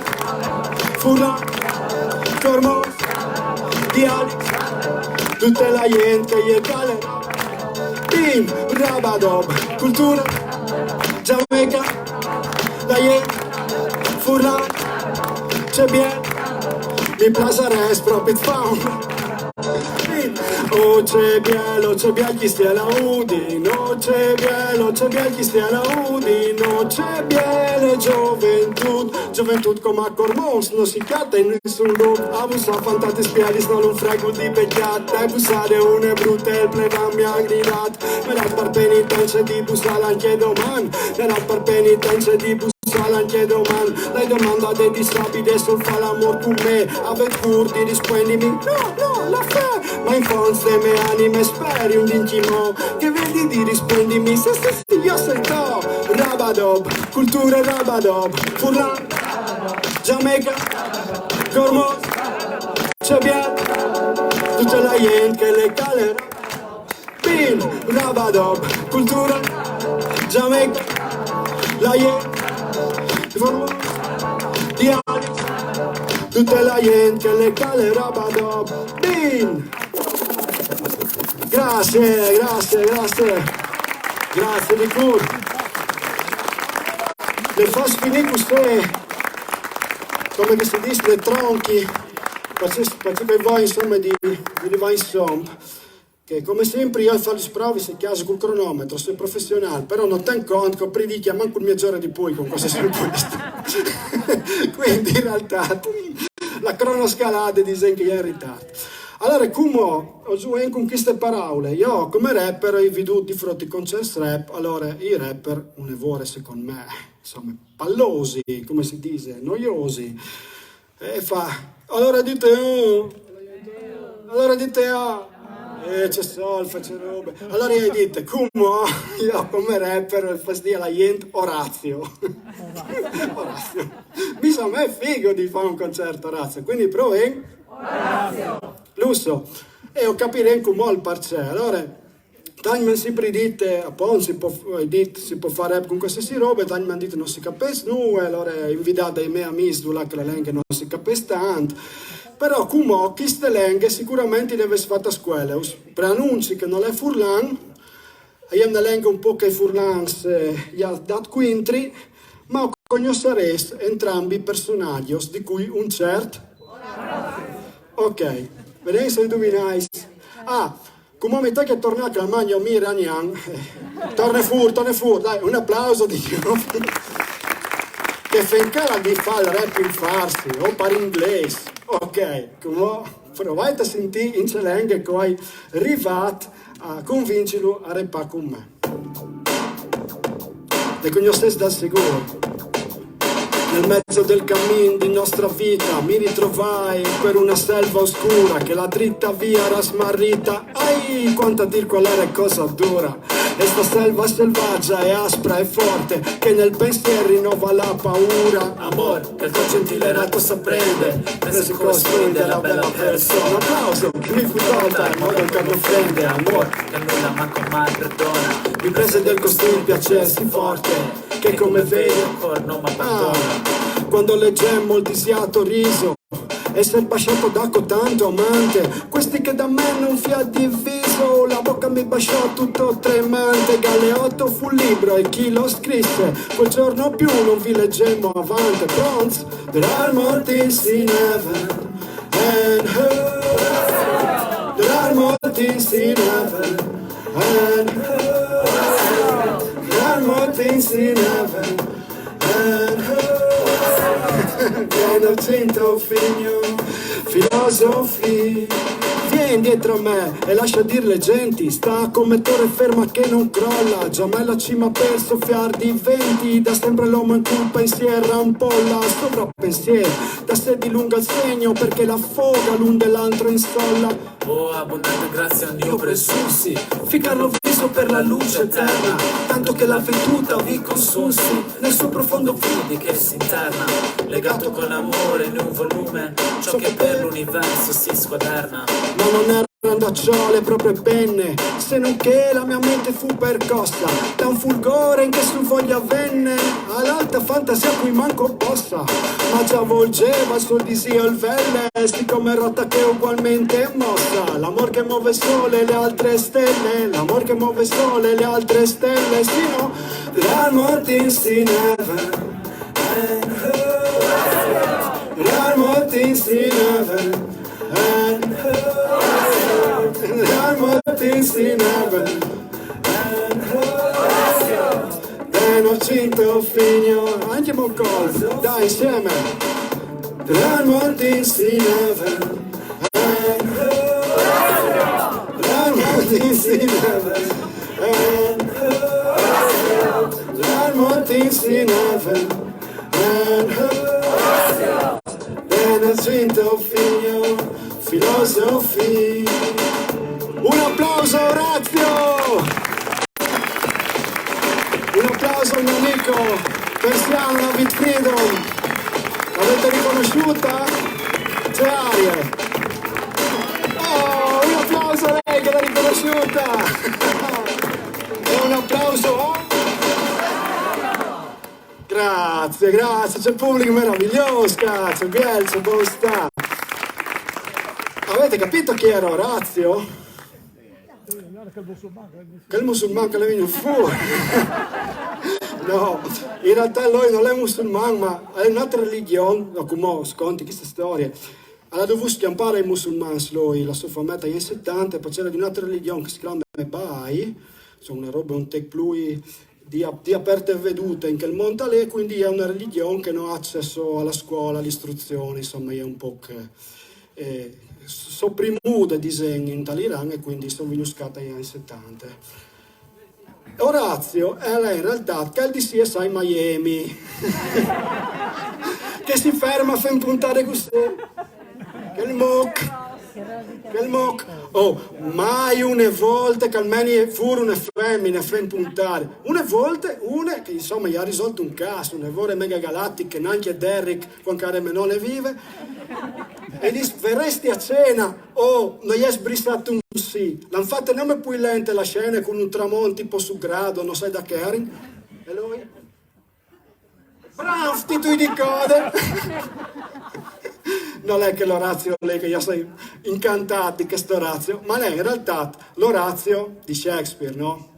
furla, cormo, diali, tutta la gente che gli cale. Bim, rabadop, cultura Jamaica, la gente, furla, c'è bien, mi piace res proprio found. Oh c'è bielo chi stia la udi, no c'è bielo chi stia la udi, no c'è bielo gioventù come a Cormons, non si catta in nessun look, abusa fantate spiali, non un frego di becchiata, abusare une brutte, il plebam mi ha gridato, me la par penitenza di busala anche domani, me la par penitenza di busala anche domani, lei domanda dei disabili sul fa l'amor con me, avete curti rispondimi, no, la fe, ma in fonte me anime speri un intimo, che vedi di rispondimi se stessi io sento, rabadop, cultura rabadop, furlan, Jamaica, cormos, c'è bien, tutta la gente che le calera, bim, rabadop, cultura, Jamaica, la gente, cormos, diari, tutta la gente che le calera, rabadop, bim. Grazie di cuore. Le faccio finire queste, come che si dice, le tronchi, perché voi insomma di vai insomma, che come sempre io faccio le prove se chiaso col cronometro, sono professionale, però non tengo conto che predichi manco un mezz'ora di poi con cose sul questo. Quindi in realtà la cronoscalata dice che è in ritardo. Allora, come ho giocato con queste parole? Io, come rapper, ho veduto di fronte ai concerti rap, allora i rapper, un evore secondo me, insomma, pallosi, come si dice, noiosi. E fa, allora dite oh, allora dite ah. C'è solfa, c'è roba. Allora gli dite, come io come rapper fastidio la gente Orazio. Orazio. Bisogna me è figo di fare un concerto Orazio, quindi provi Orazio. Lusso. E ho capire come il parcè. Allora, tanto sempre dite, appunto, si può fare rap con qualsiasi roba, tanto mi dite non si capisce nulla, allora invitate i miei amici che le lingue non si capisce tanto. Però come queste lingue sicuramente deve essere fatta a scuola. Preannunci che non è furlan, io una lingua un po' che furlan gli ha dato quintri, ma conoscereste entrambi i personaggi, di cui un certo. Ok, vedete se indovinate. Ah, come mi tocca tornare al magno Miranian, torna fuori, dai, un applauso di che finché la di fa il rap in farsi o per inglese. Ok, come provate a sentire in celenghe che hai arrivato a convincerlo a rappare con me. Le conoscete dal sicuro. Nel mezzo del cammin di nostra vita mi ritrovai per una selva oscura che la dritta via era smarrita. Ai, quanto a dir qual era cosa dura. E sta selva selvaggia e aspra e forte che nel pensiero rinnova la paura. Amor, che il tuo gentile rato s'apprende, presi corrisponde alla bella persona. Un applauso, mi fu tolta il modo che mi offende. Amor, che nulla manco mai perdona. mi prese del costume piacersi forte che come vedi ancora non mi abbandona. Quando leggemmo il disiato riso essere baciato da tanto amante, questi che da me non fi ha diviso, la bocca mi baciò tutto tremante. Galeotto fu il libro e chi lo scrisse quel giorno più non vi leggemmo avanti. Pronti? There are more things in heaven and hell. There are more things in heaven and hell. There are more things in heaven and hell. Pieno cento figlio, filosofi. Vieni dietro a me e lascia dir le genti. Sta come torre ferma che non crolla. Già mai la cima per soffiar di venti. Da sempre l'uomo in cui pensiera un po' la sovrappensiero. Da sé dilunga il segno perché la foga l'un dell'altro insolla. Oh, abbondante grazie a Dio presussi, Ficcarlo viso per la luce eterna, tanto che la veduta vi consussi nel suo profondo vidi che si interna, legato con amore in un volume, ciò che per l'universo si squaderna. Ma non erano da ciò le proprie penne, se non che la mia mente fu percossa da un fulgore in che su voglia venne all'alta fantasia cui manco possa, ma già volgeva il suo disio il velle, sti come rotta che ugualmente è mossa. L'amor che muove sole le altre stelle, l'amor che muove sole le altre stelle, sì no? There are more things in heaven and hell. There are more things in heaven and hell. There are more things in heaven and hell. Pieno cinto figlio, anche Moccol, dai insieme. There are more things in heaven and hell. There are more things in heaven and hell. There are more things in heaven and hell. Pieno cinto figlio, filosofi. Un applauso Orazio! Un applauso al mio amico Persiano David Freedom. L'avete riconosciuta? C'è aria. Oh, un applauso a lei che l'ha riconosciuta. E un applauso. Grazie, grazie, c'è pubblico meraviglioso, cazzo, Bielso, dove sta? Avete capito chi era Orazio? Che il musulmano che le viene fuori. No, in realtà lui non è musulmano, ma è un'altra religione, no, come sconti queste storie. Allora dovuto scampare i musulmani, lui, la sua famiglia negli anni 70, e poi c'era di un'altra religione che si chiama Bahai, sono una roba un tec plui di aperte e vedute in quel mondo lì, quindi è una religione che non ha accesso alla scuola, all'istruzione, insomma è un po' che sopprimuta disegni in Tal'iran e quindi sono venuti negli anni 70. Orazio è in realtà che di CSI Miami che si ferma a far puntare così. Che il moc. Oh, mai una volta che almeno furono una femmina a far puntare. Una volta, una che insomma gli ha risolto un caso, una vore mega galattica, neanche Derrick, quando care menone vive. E dice, verresti a cena? Oh, non gli è sbrissato un sì. L'hanno fatta non più lente la scena con un tramonto tipo su grado, non sai da che era. E lui? Bravo, tu di code! Non è che l'Orazio, lei che io sei incantato di questo Orazio, ma lei in realtà l'Orazio di Shakespeare, no?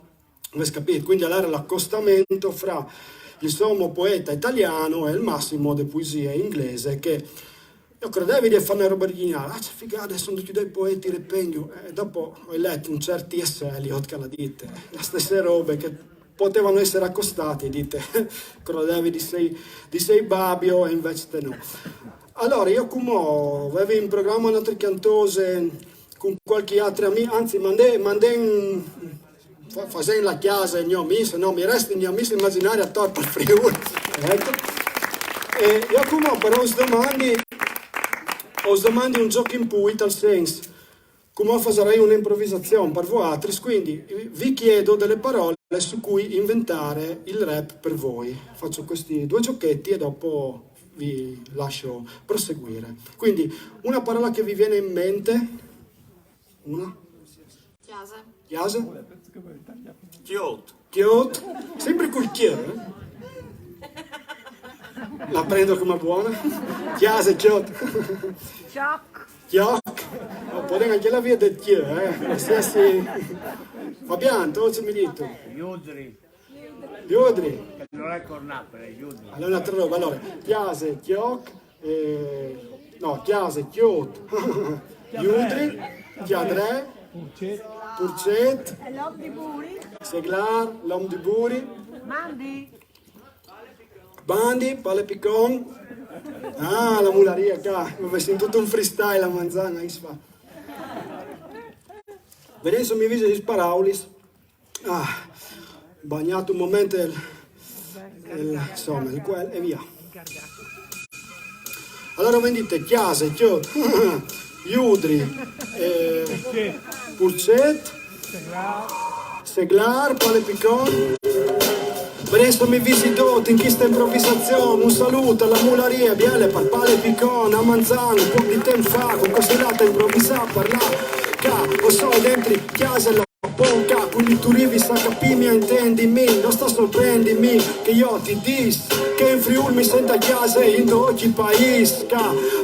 Avete capito? Quindi era l'accostamento fra il sommo poeta italiano e il massimo di poesia inglese che io credevo di fare una roba originale. C'è figata, sono tutti dei poeti repegno. E dopo ho letto un certo T.S. Eliot che la dite, le stesse robe che potevano essere accostati, dite, credevi di sei babio e invece te no. Allora io come avevo in programma un'altra cantose con qualche altro amico, anzi mandai facendo la chiesa il mio amico, no, mi resta il mio amico immaginario a torto al Friuli. Ecco. E io come però os domandi un gioco in cui, tal senso, come farei un'improvvisazione per voi altri, quindi vi chiedo delle parole su cui inventare il rap per voi. Faccio questi 2 giochetti e dopo vi lascio proseguire. Quindi, una parola che vi viene in mente? Una? Chiesa? Chiot. Sempre col chiaro, La prendo come buona. Chiesa, chiot. Chiok. Oppure anche la via del chiaro, Stessi... Fabian, tu mi dito? Iudri. Non è cornato, è Iudri. Allora un'altra roba, allora, chiase, chiok, no, chiase, chiot, Iudri, chiadre, purcet, seglar, l'om di buri, bandi, pale picon, la mularia, qua, mi sento tutto un freestyle a manzana, isfa. Vedete se mi visi di sparaulis, bagnato un momento insomma, il quel e via. Allora mi dite chiase, chiot, Iudri, purcet, seglar, pale picon. Adesso mi visito in questa improvvisazione, un saluto alla mularia, biele per pale picon, a manzano, un po' di tempo fa, con questa data improvvisata, parlare, o so dentro chiase la bocca, quindi tu rivi sa capimi e intendimi, non sta sorprendimi, che io ti dis, che in Friuli mi sento a chiase in ogni paese,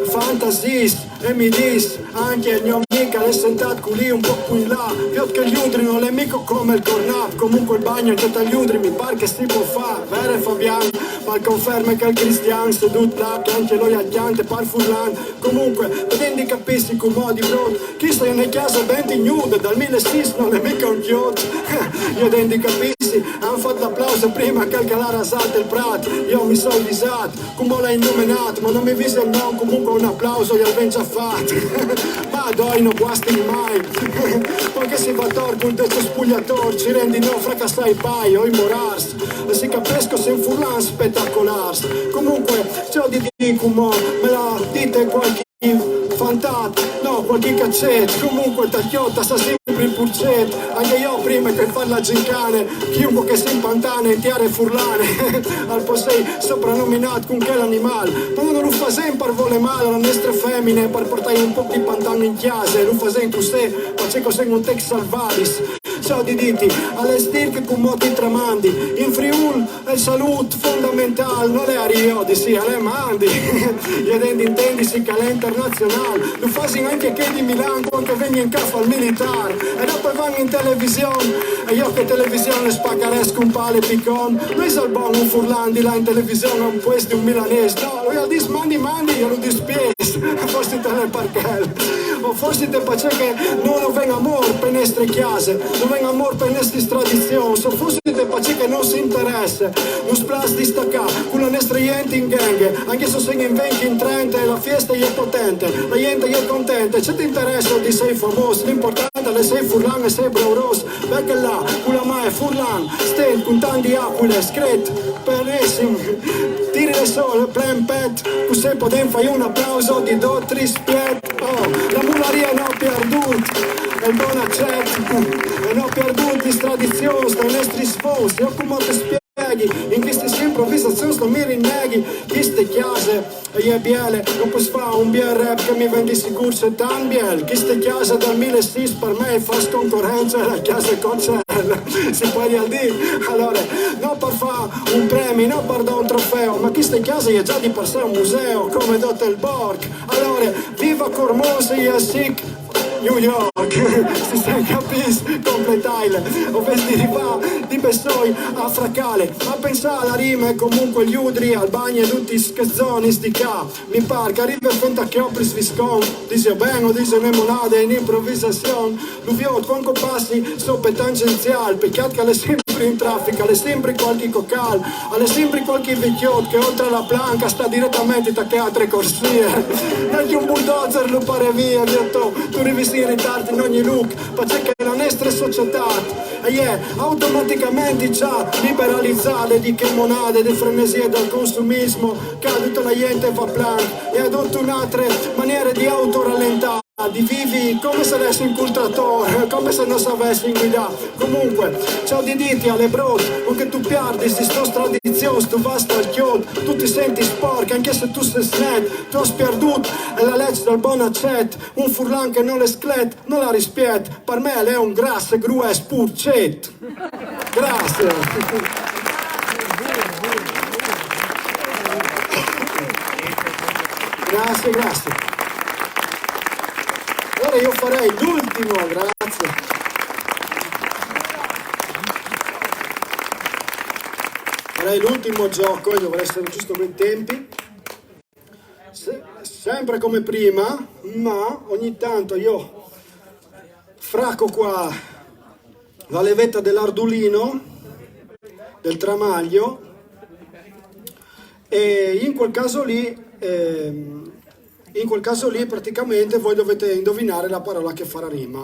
fantasis, e mi dis, anche il mio amico è sentato lì un po' più in là, più che gli udri non è mica come il cornap, comunque il bagno anche tra gli udri mi pare che si può fare, vero Fabian, ma conferma che il cristiano seduto là, che anche noi aghiante par furlan, comunque, vedendo capisci come di brodo, chi sta in chiesa ben di nude, dal 2006 non è mica un chiot, io denti capisci, hanno fatto applauso prima che calcolare a salto il prato, io mi sono avvisato, come l'hai nominato, ma non mi vise il nome, comunque un applauso gli ho già fatto, ma dai non guasti mai, poi che si va torto un testo spugliator, ci rendi no fracassai pai o immorars, e si capisco se un furlan spettacolars, comunque ciò di dico mo, me la dite qualche fantato, no qualche caccetto, comunque tagliotta sta sempre in purcetto, anche io prima che far la gincane, chiunque che si impantane e tiare furlane, al po' sei soprannominato con che l'animale, ma non lo fa sempre vuole male alla nostra femmine per portare un po' di pantano in chiesa, lo fa sempre così, ma c'è così un tex salvaris. Ciao di diti, alle stirche con moti tramandi, in Friuli è salute fondamentale, non è a Rio di sì, alle mandi, gli denti intendi si cala internazionale, lo fasi anche che di Milano quando vengono in capo al militare, e dopo vanno in televisione, e io che televisione spaccaresco un pale picon, noi salvamo un furlandi là in televisione, un puesto un milanese, no, lui ha dis mandi, io lo dispies, forse te ne parchel, o forse te pace che non venga amor per le nostre chiese, non venga amor per le nostre tradizioni, o forse te pace che non si interessa, non splas di staccare, con la nostra gente in gang, anche se sei in 20, in 30, la fiesta è potente, la gente è contenta, c'è ti interessa di sei famoso, l'importante è sei furlan e sei brauros, perché là, con la mai furlan, stent con tanti aquile, scret, benissimo. Tiri le sole, plan pet, tu se podem fai un applauso di do trispet. Oh, la mularia non ha perdut, il buon accetto, e non ha perdut le tradizioni, dai nostri sforzi, io come ti spieghi, in queste improvvisazioni sto mi rinneghi, queste chiase, e è biele, non puoi fare un bel rap che mi vendi sicuro se tan biel, queste chiase dal 2006 per me fa concorrenza alla chiase Coccella, si può dire, allora, non per fare un premio, non per dare un trofeo, ma queste chiase è già di per sé un museo, come Dottelborg, allora, viva Cormose e Sic, New York, si sta capis, completile, o vesti riva di Bessoi a Fracale, a pensare alla rima e comunque gli udri, Albania e tutti schezzoni sti ca, mi par che arriva e conta che opris viscon, dice ben o dice nemonade in improvvisazione, l'uviot quanto passi sopra tangenzial, peccato che alle sempre in traffico, alle sempre qualche cocal, alle sempre qualche vecchiot che oltre la planca sta direttamente da che altre corsie, anche un bulldozer lo pare via, detto, tu rivisti in ritardo in ogni look, perché la nostra società è automaticamente già liberalizzata di che monade, di frenesia del consumismo, che tutta la gente fa plan e adotta un'altra maniera di autorallentare. Di vivi come se avessi un cultratore, come se non sapessi guidare. Comunque, ciao di diti alle brot, anche tu perdi di sto tradizione, tu vas al chiod, tu ti senti sporca anche se tu sei sned, tu hai perduto e la legge del buon accet, un furlan che non le sclet, non la rispet, per me è un grasso grue spurcet. Grazie. Grazie. Ora io farei l'ultimo, grazie. Farei l'ultimo gioco e dovrei essere giusto quei tempi. Sempre come prima, ma ogni tanto io fracco qua la levetta dell'Ardulino, del tramaglio, e in quel caso lì praticamente voi dovete indovinare la parola che farà rima.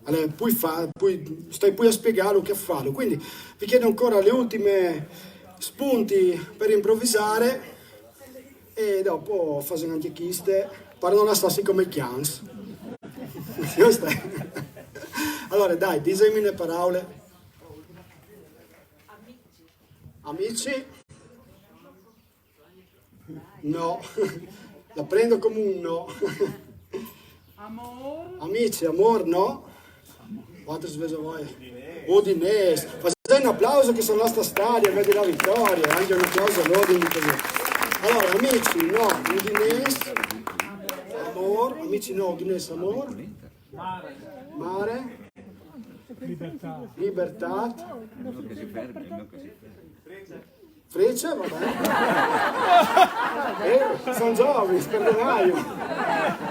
Allora, poi stai a spiegare che fa. Quindi vi chiedo ancora le ultime spunti per improvvisare e dopo fate anche chiste, parlano assassi come i chians. Allora dai, disegni le parole. Amici? No. La prendo come un no. Amor. Amici, amor, no? Quanto sveso voi? Udinese. Fate un applauso che sono sta stadia, vedi la vittoria, anche un applauso all'Udinese. Allora, amici, no, Udinese. Amor, amici, no, Udinese, amor. Mare. Libertà. Freccia, vabbè. Sono giovani, sperdonaio.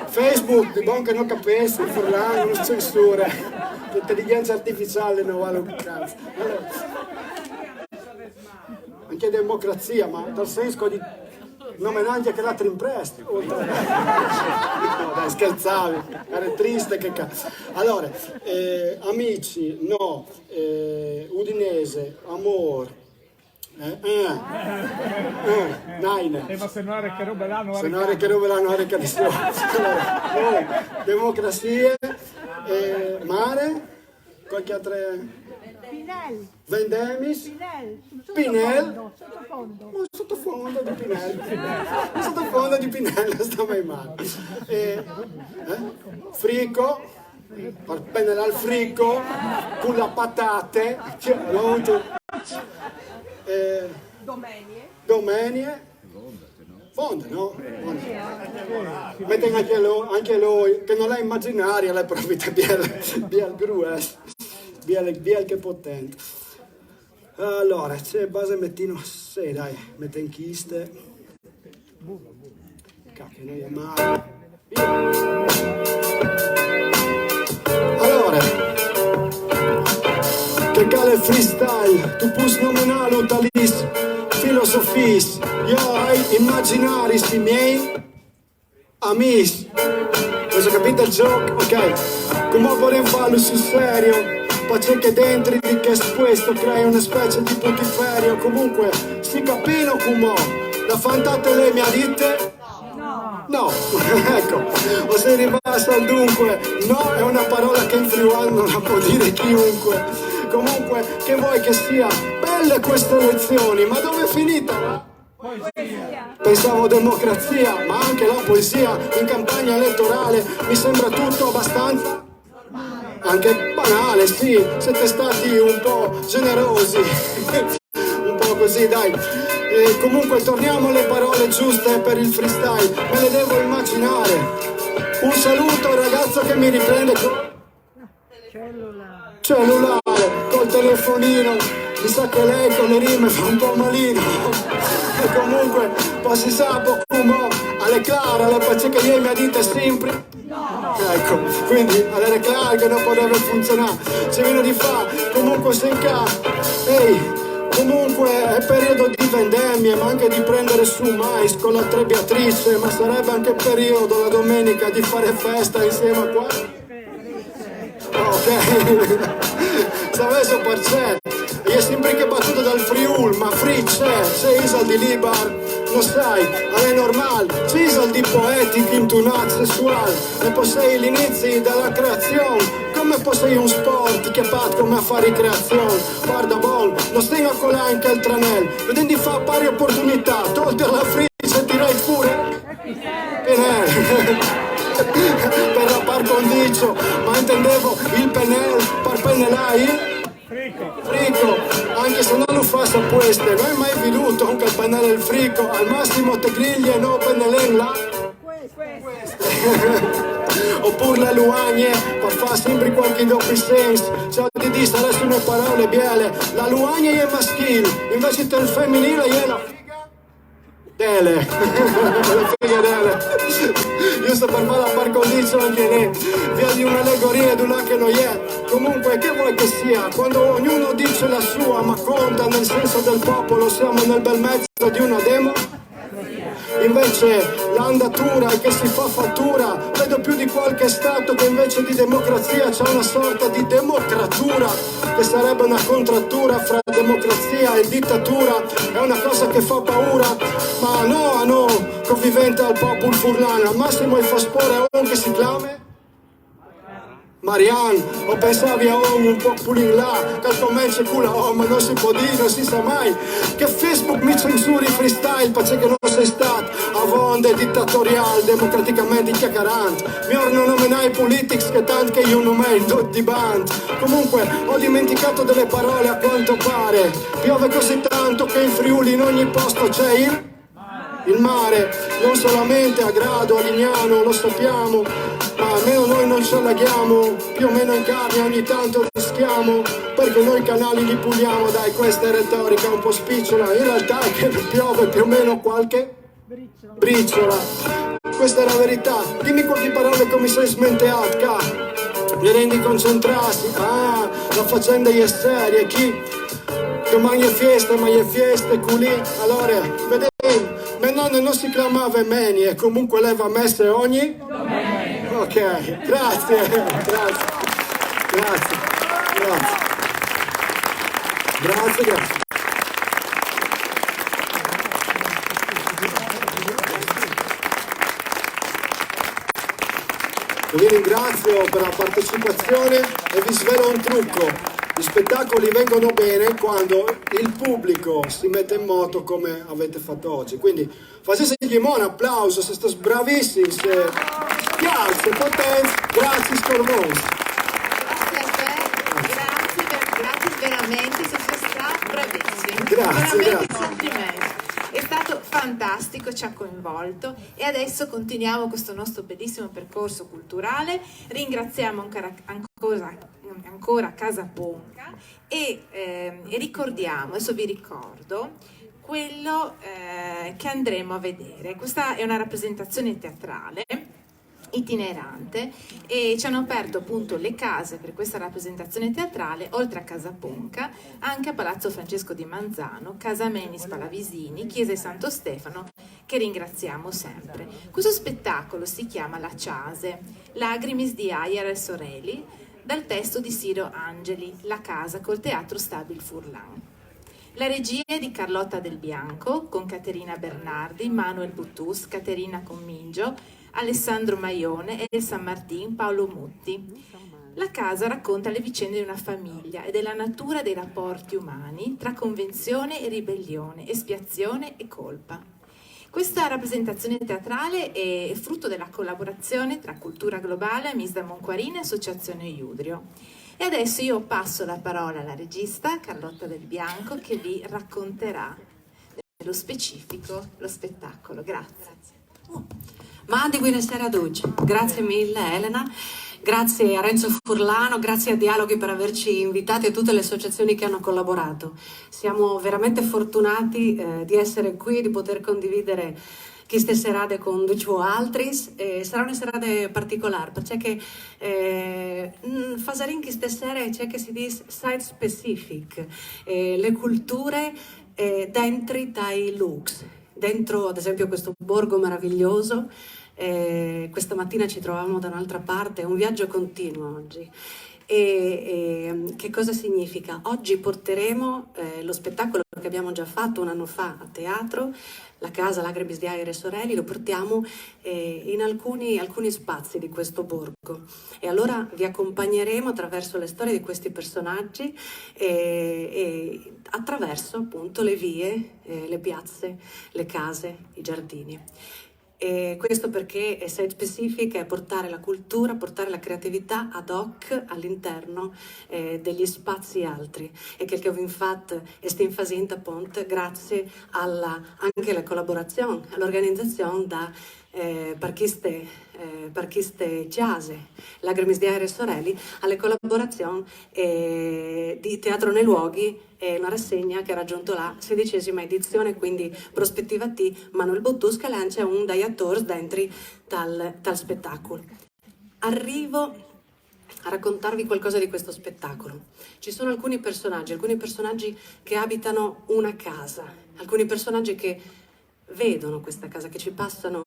Facebook, di buon che non capisci, Furlan, non censura. L'intelligenza artificiale non vale un cazzo. Allora, anche democrazia, ma dal senso di non me neanche che l'altro impresti. No, dai, scherzavi, era triste che cazzo. Allora, amici, no, Udinese, amor. Nine. Ma se non era che roba là, non se non era che roba là, non era che nessuno. Allora, democrazie, mare, qualche altra. Pinel. Vendemis. Pinel. Sottofondo di Pinel. Sottofondo di Pinel, sta mai male. Frico. Per prendere al frico con la patate. Domenie. Fonda, no? Mette anche lui, che non è immaginaria, la profita biel grues, biel che potente. Allora, c'è base mettino, sì dai, mette in chiste. Cacchio, non è male. Allora, che cale freestyle, tu pus nominale utalis, filosofis, io hai immaginari sti miei amici. Avete capito il gioco? Ok, come vorrei farlo sul serio? Pace che dentro di che questo crea una specie di putiferio. Comunque si capino come la fantate lei mi ha dite? No, ecco, o se rimasta al dunque. No è una parola che in friulano non la può dire chiunque. Comunque che vuoi che sia belle queste elezioni, ma dove è finita? Pensavo democrazia, ma anche la poesia in campagna elettorale mi sembra tutto abbastanza anche banale, sì, siete stati un po' generosi, un po' così, dai. E comunque torniamo alle parole giuste per il freestyle, me le devo immaginare. Un saluto al ragazzo che mi riprende cellulare, col telefonino, mi sa che lei con le rime fa un po' malino. E comunque, poi si sa poco alle Clara, le pace che lei mi ha dite sempre. Ecco, quindi alle Clara che non potrebbe funzionare, ci viene di fa, comunque si incà. Ehi, comunque è periodo di vendemmie, ma anche di prendere su mais con la trebbiatrice, ma sarebbe anche periodo la domenica di fare festa insieme a qua. Ok, sapevo perché io sempre che battuto dal Friul, ma free c'è Isal di Libar, lo sai, è normale, c'è Isal di poetic intunat sessual, e possei l'inizi della creazione, come possei un sport che pat come a fare creazione, guarda bol, non stai a colà anche il tranel, vedendo di fa pari opportunità, tolti alla free se tirai pure, per la par condicio, ma intendevo il penel, par pennelai? Frico, anche se non lo fa sapeste, non è mai venuto anche il pennello il frico, al massimo te griglie no pennelen là? Oppure le luagne, per fare sempre qualche doppio senso, c'è di dire adesso le parole biele, la luagna è maschile, invece del femminile è la figa dele, la figa dele. Giusto per fare la par condicio anche lì, via di un'allegoria di una che non è. Comunque che vuoi che sia, quando ognuno dice la sua, ma conta nel senso del popolo, siamo nel bel mezzo di una demo. Invece l'andatura è che si fa fattura, vedo più di qualche stato che invece di democrazia c'è una sorta di democratura, che sarebbe una contrattura fra democrazia e dittatura, è una cosa che fa paura, ma no, convivente al popolo furlano, al massimo il fa spore a un che si clame Marian, o pensavi a un po' pulin là, che al commercio cula, ma non si può dire, non si sa mai, che Facebook mi censuri freestyle, perché che non sei stato, a vonde dittatorial, democraticamente chiacchierante, mi orno nominai politics, che tanto che io non mai di band, comunque ho dimenticato delle parole a quanto pare, piove così tanto che in Friuli in ogni posto c'è il mare, non solamente a Grado, a Lignano, lo sappiamo, ma almeno noi non ci allaghiamo, più o meno in carne ogni tanto rischiamo, perché noi i canali li puliamo, dai questa è retorica un po' spicciola, in realtà è che piove più o meno qualche briciola, questa è la verità, dimmi qualche parola come sei smenteata, mi rendi concentrati, la faccenda è seria, chi domani è fiesta, ma è fiesta, culì, allora, vedete, mio nonno non si chiamava Meni e comunque lei va messe ogni? Ok, grazie. Vi ringrazio per la partecipazione e vi svelo un trucco. Gli spettacoli vengono bene quando il pubblico si mette in moto come avete fatto oggi. Quindi facesegli un applauso, se stai bravissimi, se piace, potente, grazie scormosi. Grazie veramente, sei stato bravissimo. Grazie, veramente complimenti. È stato fantastico, ci ha coinvolto e adesso continuiamo questo nostro bellissimo percorso culturale. Ringraziamo ancora Casa Ponca e ricordiamo, adesso vi ricordo quello che andremo a vedere. Questa è una rappresentazione teatrale itinerante e ci hanno aperto appunto le case per questa rappresentazione teatrale, oltre a Casa Ponca, anche a Palazzo Francesco di Manzano, Casa Menis Palavisini, Chiesa di Santo Stefano, che ringraziamo sempre. Questo spettacolo si chiama La Ciase, Lagrimis di Ayer e Sorelli, dal testo di Ciro Angeli, La casa col teatro Stabil Furlan. La regia è di Carlotta Del Bianco, con Caterina Bernardi, Manuel Butus, Caterina Commingio, Alessandro Maione, Elsa Martin, Paolo Mutti. La casa racconta le vicende di una famiglia e della natura dei rapporti umani tra convenzione e ribellione, espiazione e colpa. Questa rappresentazione teatrale è frutto della collaborazione tra Cultura Globale, Amisda Monquarina e Associazione Iudrio. E adesso io passo la parola alla regista Carlotta Del Bianco, che vi racconterà nello specifico lo spettacolo. Grazie. Mandi, buonasera a tutti. Grazie mille Elena, grazie a Renzo Furlano, grazie a Dialoghi per averci invitati e a tutte le associazioni che hanno collaborato. Siamo veramente fortunati di essere qui e di poter condividere queste serate con tutti altri. Sarà una serata particolare perché fare in queste sere c'è che si dice site specific, le culture dentro dai looks, dentro ad esempio questo borgo meraviglioso. Questa mattina ci trovavamo da un'altra parte, è un viaggio continuo oggi. E che cosa significa? Oggi porteremo lo spettacolo che abbiamo già fatto un anno fa a teatro, La casa Lacrime di Aire Sorelli, lo portiamo in alcuni spazi di questo borgo. E allora vi accompagneremo attraverso le storie di questi personaggi e attraverso appunto le vie, le piazze, le case, i giardini. E questo perché è site specific, è portare la cultura, portare la creatività ad hoc all'interno degli spazi altri, e che vi infatti stiamo facendo appunto grazie anche alla collaborazione, all'organizzazione da per queste chiese, Lacrime di Aire Sorelli, alle collaborazioni di Teatro nei Luoghi, e una rassegna che ha raggiunto la 16ª edizione, quindi Prospettiva T, Manuel Butus, che lancia un degli attori dentro tal spettacolo. Arrivo a raccontarvi qualcosa di questo spettacolo. Ci sono alcuni personaggi che abitano una casa, alcuni personaggi che vedono questa casa, che ci passano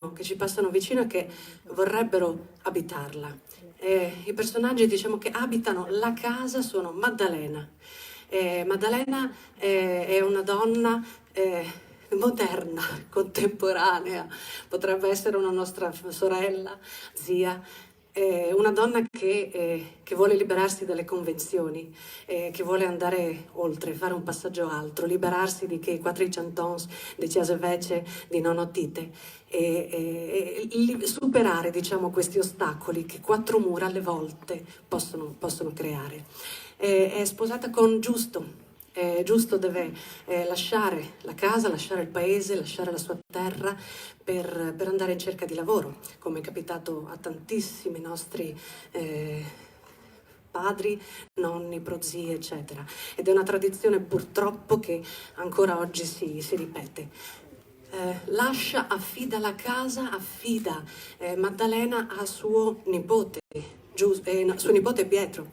vicino e che vorrebbero abitarla. I personaggi, diciamo, che abitano la casa sono Maddalena. Maddalena è una donna moderna, contemporanea, potrebbe essere una nostra sorella, zia, una donna che vuole liberarsi dalle convenzioni, che vuole andare oltre, fare un passaggio altro, liberarsi di che quattro chantons, di chiese vecchie, di nonotite, e superare, diciamo, questi ostacoli che quattro mura alle volte possono creare. È sposata con Giusto. Giusto deve lasciare la casa, lasciare il paese, lasciare la sua terra per andare in cerca di lavoro, come è capitato a tantissimi nostri padri, nonni, prozii, eccetera. Ed è una tradizione purtroppo che ancora oggi si ripete. Affida la casa, affida Maddalena a suo nipote, suo nipote Pietro,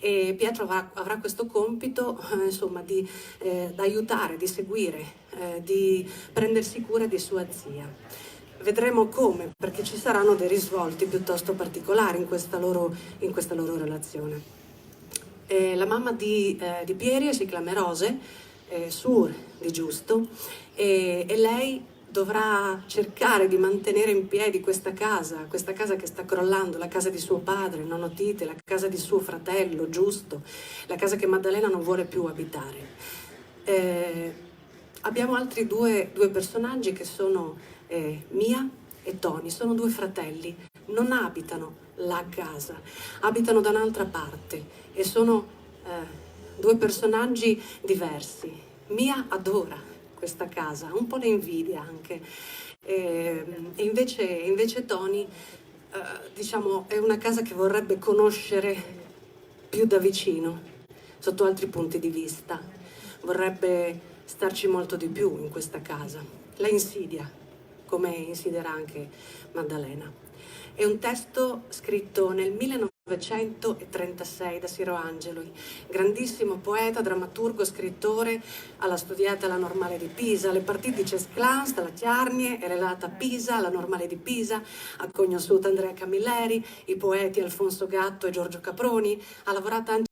e Pietro avrà questo compito insomma di aiutare, di seguire, di prendersi cura di sua zia. Vedremo come, perché ci saranno dei risvolti piuttosto particolari in questa loro relazione. La mamma di Pierio si chiama Rose, Sur di Giusto, e lei dovrà cercare di mantenere in piedi questa casa che sta crollando, la casa di suo padre, nonno Tite, la casa di suo fratello Giusto, la casa che Maddalena non vuole più abitare. Abbiamo altri due personaggi che sono Mia e Tony, sono due fratelli, non abitano la casa, abitano da un'altra parte e sono due personaggi diversi. Mia adora questa casa, un po' le invidia anche, e invece Tony diciamo è una casa che vorrebbe conoscere più da vicino, sotto altri punti di vista, vorrebbe starci molto di più in questa casa, la insidia, come insidierà anche Maddalena. È un testo scritto nel 1900 1936 da Siro Angeli, grandissimo poeta, drammaturgo, scrittore, alla studiata alla Normale di Pisa, le partite di Cesclans, dalla Chiarnie, è relata a Pisa, alla Normale di Pisa, ha conosciuto Andrea Camilleri, i poeti Alfonso Gatto e Giorgio Caproni, ha lavorato anche